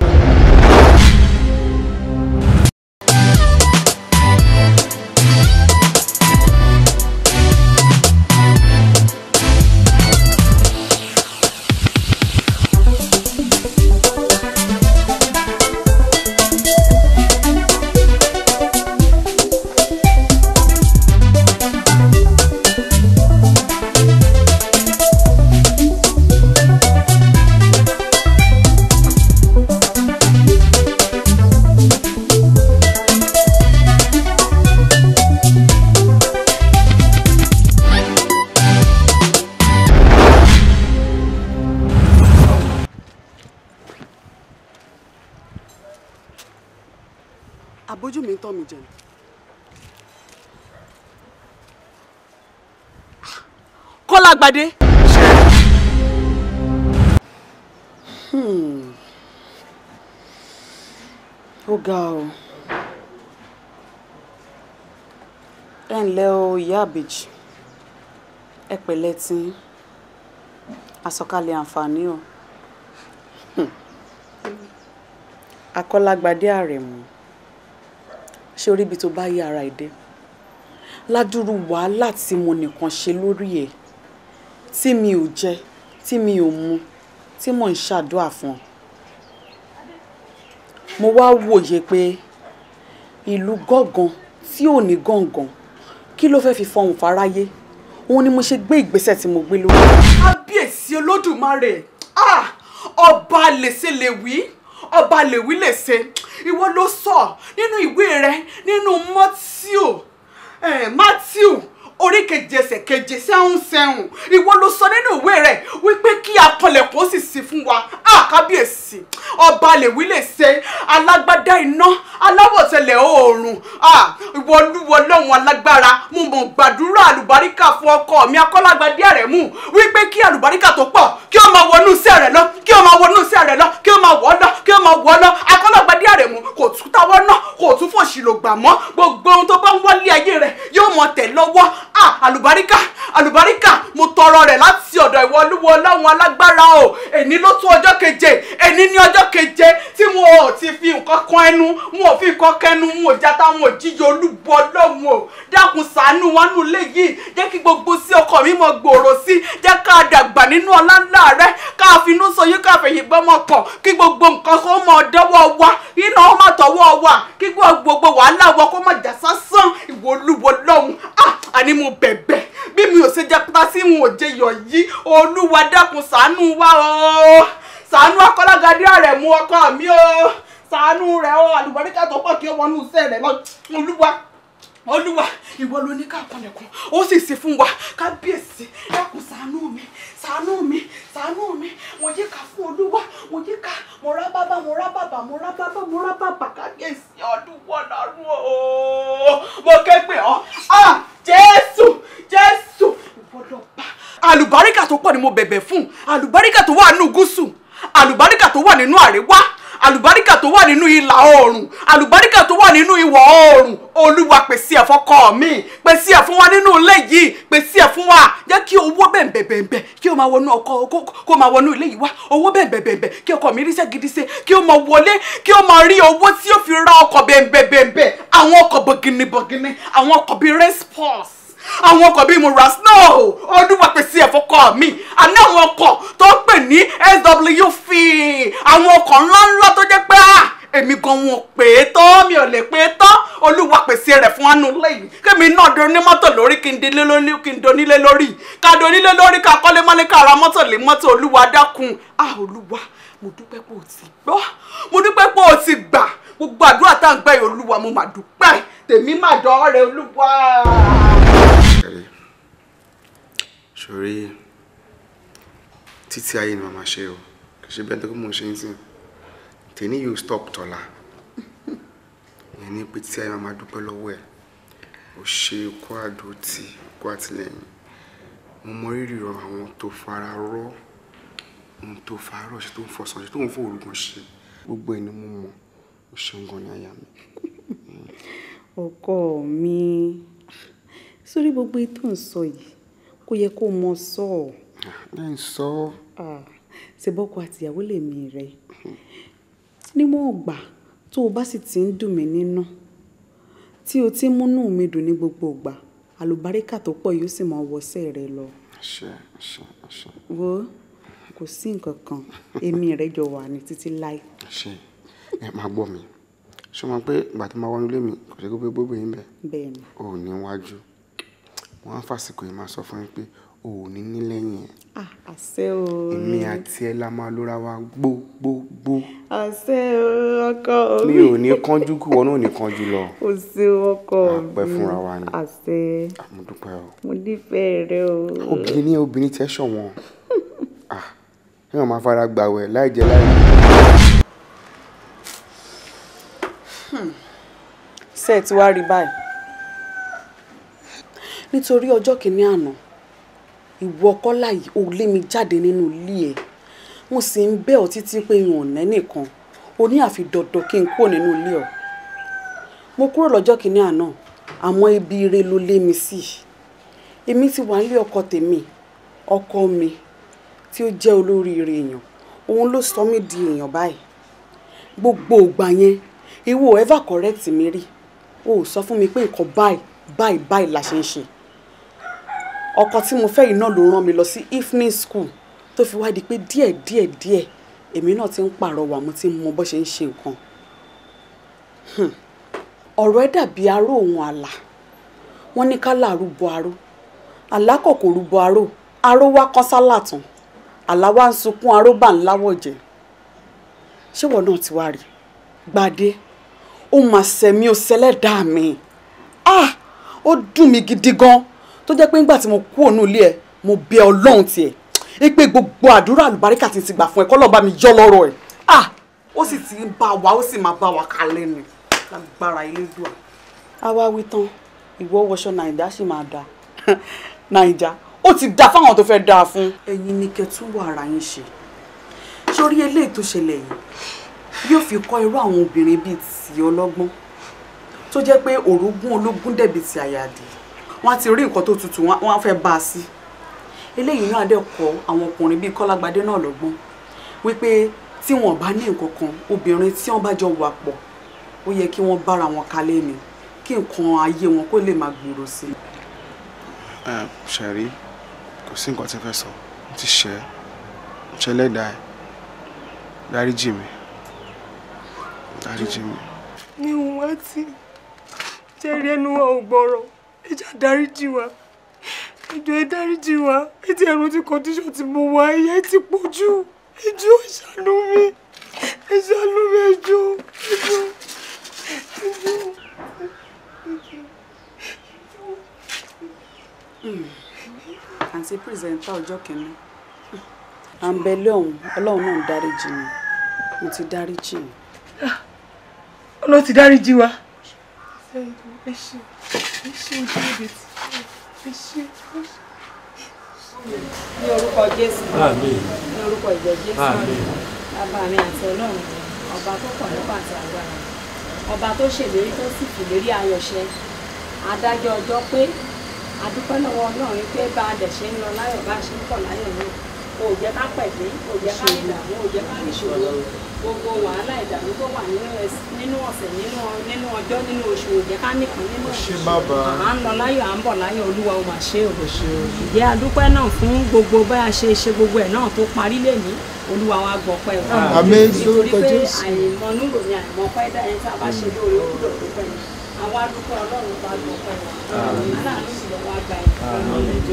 Abójú mi ń tọ́ mi jẹ. Kọ́lágbádé. Ó ga o. ǹlẹ́ o ìyá àbèjì ẹ pẹ̀lẹ́ tí àsọkalẹ̀ àǹfààní o akọ́lágbadé Àrẹ̀mú ṣé orí ibi tó bá yí ara ìdẹ ládùúrú wàhálà tí mo nìkan ṣe lórí ẹ̀ tí mi ò jẹ tí mi ò mu tí mò ń ṣàdúrà fún ọ mo wá wòye pé ìlú gángan tí ò ní gángan kí ló fẹ́ fi fọhùn fáráyé òun ni mo ṣe gbé ìgbésẹ̀ tí mo gbé lórí. kábíyèsí olódùmarè ọba lèṣe lè wí ọba lè wí lè ṣe ìwọ ló sọ nínú ìwé rẹ nínú Matthew orí keje ẹsẹ̀ keje sẹ́hùn ìwọ ló sọ nínú ìwé rẹ wípé kí akọlẹ̀kùn ó sì ṣí fún wa kábíyèsí ọba lè wí lè ṣe alágbádá iná aláwọ̀tẹ́lẹ̀ oòrùn ìwọ olúwo lọ́hùn alágbára mo mọ̀ gbàdúrà àlùbáríkà fún ọkọ mi Akọ́lágbadé Àrẹ̀mú wípé kí àlùbáríkà tó pọ̀ kí ó máa wọnú iṣẹ́ rẹ̀ lọ kí ó máa wọnú iṣẹ́ rẹ̀ lọ kí ó máa wọ̀ lọ kí ó máa wọ̀ lọ Akọ́lágbadé Àrẹ̀mú kò tún táwọ́ náà kò tún fòṣìlò gbà mọ́ gbogbo ohun tó bá ń wọlé ayé rẹ̀ yóò mọ tẹ̀ lọ́wọ́ àlùbáríkà mo tọrọ rẹ̀ láti ọ̀dọ̀ ìwọ olúwo ọlọ́run alágbára o èní ló tún ọjọ́ keje èní ní ọjọ́ keje tí mo ò ti fi nǹkan kan ẹnu mo ò fi nǹkan kẹnu mo ò jata mo ò jíjẹ olúbo ọlọ́run o dákun ṣàánú wa nù léyìí jẹ́ kí gbogbo sí ọkọ mi mọ gbòòrò sí jẹ́ ká dàgbà nínú ọlá ńlá rẹ ká finú sọyún ká fẹ̀yìn gbọ́mọ pọ̀ kí gbogbo nǹkan kó mọ dọ́wọ́ wa iná ó má tọwọ́ wa kí gbogbo wàhálà wa kó má jà sásán ìwọ olúwo ọlọ́run àní mo bẹ̀bẹ̀ bí mi ò ṣe jẹ́ pátá sí wọn ò jẹ yọ̀ yìí olúwa dákun ṣàánú wa o ṣàánú Akọ́lágbadé Àrẹ̀mú ọkọ mi o ṣàánú rẹ̀ o àlùbáríkà tó pọ̀ kí ó wọnú iṣẹ́ rẹ̀ lọ olúwa ìwọ ló ní ká kọlẹ̀kùn ó sì ṣe fún wa kábíyèsí dákun ṣàánú mi mo yí ká fún olúwa mo yí ká mo rá bàbà kábíyèsí ọdún wọ̀ lọ́rùn o mo ké pè ọ́ jésù ìwọlọ́ba àlùbáríkà tó pọ̀ ni mo bẹ̀bẹ̀ fún àlùbáríkà tó wà nínú gúúsù àlùbáríkà tó wà nínú àríwá àlùbáríkà tó wà nínú ìlà oòrùn àlùbáríkà tó wà nínú ìwọ̀ oòrùn olúwa pèsè ẹ̀ fọ́kọ mi pèsè ẹ̀ fún wa nínú ilé yìí pèsè ẹ̀ fún wa jẹ́ kí owó bẹ̀m̀bẹ̀m̀bẹ̀ kí o máa wọnú ọkọ kó máa wọnú ilé yìí wá owó bẹ̀m̀bẹ̀m̀bẹ̀ kí ọkọ mi ríṣẹ́ gidi ṣe kí o máa wọlé kí o máa rí owó tí ó fi ra ọkọ̀ bẹ̀m̀bẹ̀m̀bẹ̀ àwọn ọkọ̀ bọ̀gìnìbọ̀gìnì àwọn ọkọ̀ bíi race force àwọn ọkọ̀ bíi mura snow olúwa pèsè ẹ̀ fọ́kọ mi àní àwọn ọkọ̀ tó pè ní SWV àwọn ọkọ̀ ńláńlá tó jẹ́ pé èmi gan wọn pè é tán mi ò lè pè é tán olúwa pèsè rẹ̀ fún àánú lẹ́yìn kémi náà do ní mọ́tò lórí kí n donílé lórí ká donílé lórí ká kọ́lé mọ́lé ká ra mọ́tò lé mọ́tò olúwa dákun olúwa mo dúpẹ́ pé o ti gbọ́ mo dúpẹ́ pé o ti gbà gbogbo àdúrà tá à ń gbà yìí olúwa mo mà dúpẹ́ tèmi mà dọ́ rẹ olúwa. Ṣorí títí ayé ni màmá ṣe o kì í ṣe bẹ́ẹ̀ tó kí mò ń ṣe ń sìn tèmi yóò stop tọ́la ìyẹn ní pé títí ayé màmá dúpẹ́ lọ́wọ́ ẹ̀ ó ṣe kó àdótì kó àtìlẹ́yìn mo mọ rírì rọ àwọn tó fara rọ ohun tó fara rọ ṣe tó ń fọsàn ṣe tó ń fọ òrùngàn ṣe gbogbo ẹni mo mọ ó ṣeun gan ní àyà mi. ọkọ mi sórí gbogbo ètò ń sọ yìí kò yẹ kó mọ sọ ọ. ẹ ń sọ. ṣe bọ́kọ àtìyàwó lèmi rẹ níwọ̀n ọgbà tó o bá sì ti ń dùn mí nínú tí o ti ń múnú mi dùn ní gbogbo ìgbà àlùbáríkà tó pọ̀ yóò sì máa wọṣẹ́ rẹ lọ. wo kò sí nǹkan kan èmi rẹ jọ wà ní títí láì. ẹ máa gbọ́ mi ṣé o mọ̀ pé ìgbà tó máa wọnú ilé mi kò ṣe kó pé gbogbo yín bẹ̀. bẹ́ẹ̀ ni. o ò ní wájú wọn á fàsìkò yìí máa sọ fún yín pé o ò ní ní lẹ́yìn ẹ̀. àṣẹ o. èmi àti ẹ la máa lóra wa gbogbogbò. àṣẹ o ọkọ mi. mi ò ní kánjú kí wọn náà ní kánjú lọ. o ṣe ọkọ mi. àpẹ fúnra wa ni. àṣẹ. mo dúpẹ́ o. mo nífẹ̀ẹ́ rẹ o. obìnrin tẹ́ ṣọ̀wọ́n. ẹ máa máa fara gbàwẹ̀ láì jẹ láì. ṣé ẹ ti wá rí báyìí nítorí ọjọ́ kìíní àná ìwọ Kọ́lá yìí ó lé mi jáde nínú ilé ẹ̀ mo sì ń bẹ̀ ọ́ títí pé n ò ná nìkan o ní àfi dandan kí n kúrò nínú ilé ọ̀ mo kúrò lọ́jọ́ kìíní àná àmọ́ ibi ire ló lé mi sí. Èmi ti wà nílé ọkọ tèmi, ọkọ mi tí ó jẹ́ olóríire èèyàn, òun ló sọ mí di èèyàn báyìí. Gbogbo ìgbà yẹn ìwọ ever correct mi rí, o sọ fún mi pé nǹkan báyìí la ṣe ń ṣe. Ọkọ tí mo fẹ́ yìí náà ló rán mi lọ sí evening school tó fi wá di pé díẹ̀ èmi náà ti ń pàrọwà, mo ti ń mọ bó ṣe ń ṣe nǹkan. Ọ̀rọ̀ ẹ̀ dàbí aró òun àlà. Wọ́n ní ká làrúbọ aró, àlá kò rúbọ aró wá kán sálà tán, àlá wá ń sunkún aró bá ń láwọ̀ jẹ́. Ṣé wọ́n náà ti wá rí Gbadé? Ó máa sẹ̀mí ó ṣẹlẹ́dàá mi. Ó dùn mí gidi gan tó jẹ́ pé nígbà tí mo kú òun ilé ẹ̀ mo bẹ Ọlọ́run tiẹ̀ pé gbogbo àdúrà àlùbáríkà ti gbà fún ẹ kọ́ lọ́ọ́ bá mi yọ lọ́rọ̀ ẹ̀. Ó sì ti ń bá wa, ó sì máa bá wa kalẹ̀ ni lágbára Elédùà. Àwa wí tán ìwọ wọṣọ Nàìjà sì máa dà. Nàìjà ó ti dá fáwọn tó fẹ́ dáa fún. Ẹ̀yin ni kẹtùwọ̀ ara yín ṣe. Sórí eléyìí tó ṣẹlẹ̀ yìí yóò fi kọ́ irú àwọn obìnrin bíi ti ọlọ́gbọ́n tó jẹ́ pé orogún ológun dẹ̀bi ti àyàdì. Wọ́n á ti rí nǹkan tó tutù wọ́n á fẹ́ bá a sí. Eléyìí náà dẹ̀ kọ́ àwọn ọkùnrin bíi Kọ́lágbadé náà lọ́gbọ́n wípé tí wọ́n bá ní nǹkan kan, obìnrin tí wọ́n bá jọ wà pọ̀ ó yẹ kí wọ́n bára wọn kalẹ̀ ni kí nǹkan ayé wọn kó lè máa gbòòrò sí. Ṣẹ̀rí kò sí nǹkan tí fẹ́ sọ, mo ti ṣẹlẹ́dàá ẹ̀, dáríjì mi. ní wá tí jẹ́rìí ẹnu wa ò gbọ́rọ̀, ẹja dáríjì wa, ẹjọ́ ẹ dáríjì wa, ètí ẹ̀rù ti condition tí mo wà ẹ̀yà ti pọ̀ jù, ẹjọ́ ìṣàánú mi ẹjọ́. Àǹtí pírẹsẹ̀ntà ọjọ́ kìíní à ń bẹ Ọlọ́run náà ń dáríjì mi, mo ti dáríjì mi. Ọlọ́run ti dáríjì wa. Ní orúkọ Jésù. Àmín. Ní orúkọ ìjọ Jésù. Àmín. Bàbá mi àti Ọlọ́run, ọba tó pọ̀ nípa àti agbára, ọba tó ṣèlérí tó sì fìlérí ayọ̀ṣẹ, adájọ́ ọjọ́ pé adúpẹ́ lọ́wọ́ Ọlọ́run pé bá a dẹ̀ ṣe ń lọ láyọ̀ bá a ṣe ń pọ̀ láyọ̀ náà. O ò jẹ́ ká pẹ̀lú, o ò jẹ́ ká ní ìdààmú, o ò jẹ́ ká ní ìṣòro. Gbogbo wàhálà ìdààmú tó wà nínú ọ̀sẹ̀, nínú ọjọ́, nínú oṣù, o ò jẹ́ ká nìkan nínú ọ̀sẹ̀. À ń lọ láyọ̀, à ń bọ̀ láyọ̀, Olúwa ó máa ṣe o. Ìjẹ́ adúpẹ́ náà fún gbogbo bá a ṣe gbogbo ẹ̀ náà tó parí lẹ́ni, Olúwa wa gbọ́pẹ́ o. Nítorí pé àìmọ̀núrò ni àìmọ̀pẹ́ dá ẹni tí a bá ṣe lóore ó gbọ́dọ̀ dúpẹ́ ni. Àwọn adúpẹ́ Ọlọ́run bá gbọ́pẹ́ wa. Aláàánú sì lọ́wọ́ àgbà ẹ̀.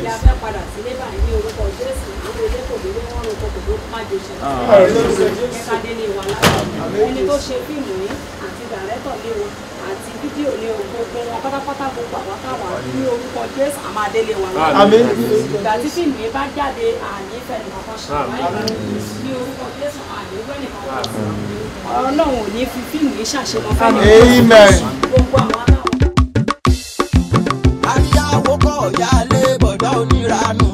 Ìyá fẹ́ padà sílé báyìí ní orúkọ Jésù, gbogbo ilé kò dúró wọ́n roko kò dúró má jẹ ṣe. Ẹ̀ka délé wa lára. Ẹni tó ṣe fíìmù ní àti dàrẹ́tọ̀ lé wọn àti fídíò ní gbogbo wọn pátápátá gbogbo àwọn táwọn ní orúkọ Jésù àmàdélé wa lára. Ìgbà tí fíìmù yìí bá jáde àní fẹ́ni kankan ṣe wáyé ní orúkọ Jésù àní wẹ́nì kankan ṣe. Ọlọ́run ò ní fi fíìmù yìí ṣàṣemọ fẹ́ni kankan. Gbogbo àwọn aláwọ̀. Àríyáwó kọ̀ yálé bọ̀dá oníranú.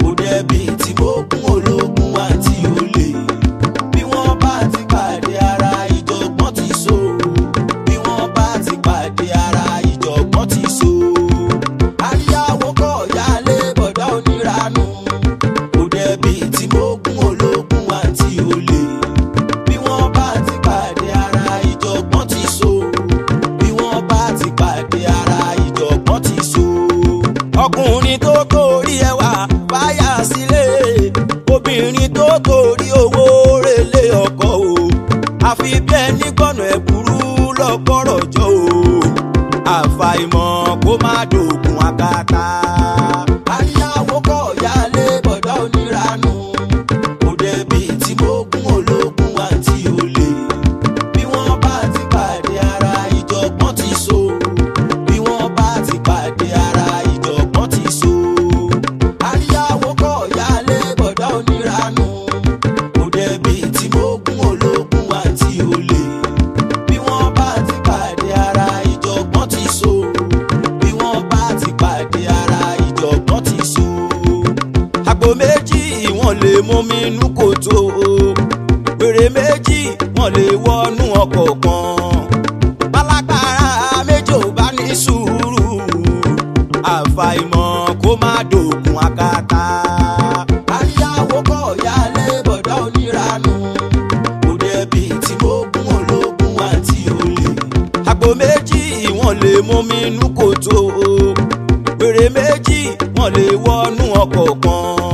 Kò dẹ̀bi tí mo kún ológun àti olè. Bí wọ́n bá ti pàdé ara ìjọ̀gbọ́n ti so. Bí wọ́n bá ti pàdé ara ìjọ̀gbọ́n ti so. Àríyáwó kọ̀ yálé bọ̀dá oníranú. Kò dẹ̀bi tí mo kún ológun àti olè. Bí wọ́n bá ti pàdé ara ìjọ̀gbọ́n ti so. Bí wọ́n bá ti pàdé ara ìjọ̀gbọ́n ti so. Ọkùnrin tó torí ẹwà fáyà sílé, obìnrin tó torí owó relé ọkọ o, àfi bí ẹni gbọ́nà ẹ̀bùrú lọ́kọ́rọ̀ jọ o, àfàìmọ̀ kó má dògùn àgàtà. Àríyáwó kọ̀ yálé bọ̀dá oníranú. Kò dẹ̀bi tí mo gún ológun àti olè. Bí wọ́n bá ti pàdé ara ìjọ̀gbọ́n ti so. Bí wọ́n bá ti pàdé ara ìjọ̀gbọ́n ti so. Àríyáwó kọ̀ yálé bọ̀dá oníranú. Kò dẹ̀bi tí mo gún ológun àti olè. Bí wọ́n bá ti pàdé ara ìjọ̀gbọ́n ti so. Bí wọ́n bá ti pàdé ara ìjọ̀gbọ́n ti so. Àgbo méjì wọ́n lè mú mi nú kòtò. Èrè méjì wọ́n lè wọnú ọkọ̀ kan. Pálágbára méjì ò bá ní sùúrù. kó má dògùn akátá. àríyáwó kọ̀ yálé bọ̀dá oníranú òde ẹbí tí mo gún ológun àti olè. àpò méjì wọ́n lè mú mi nú kòtò wèrè méjì wọ́n lè wọnú ọkọ̀ kan.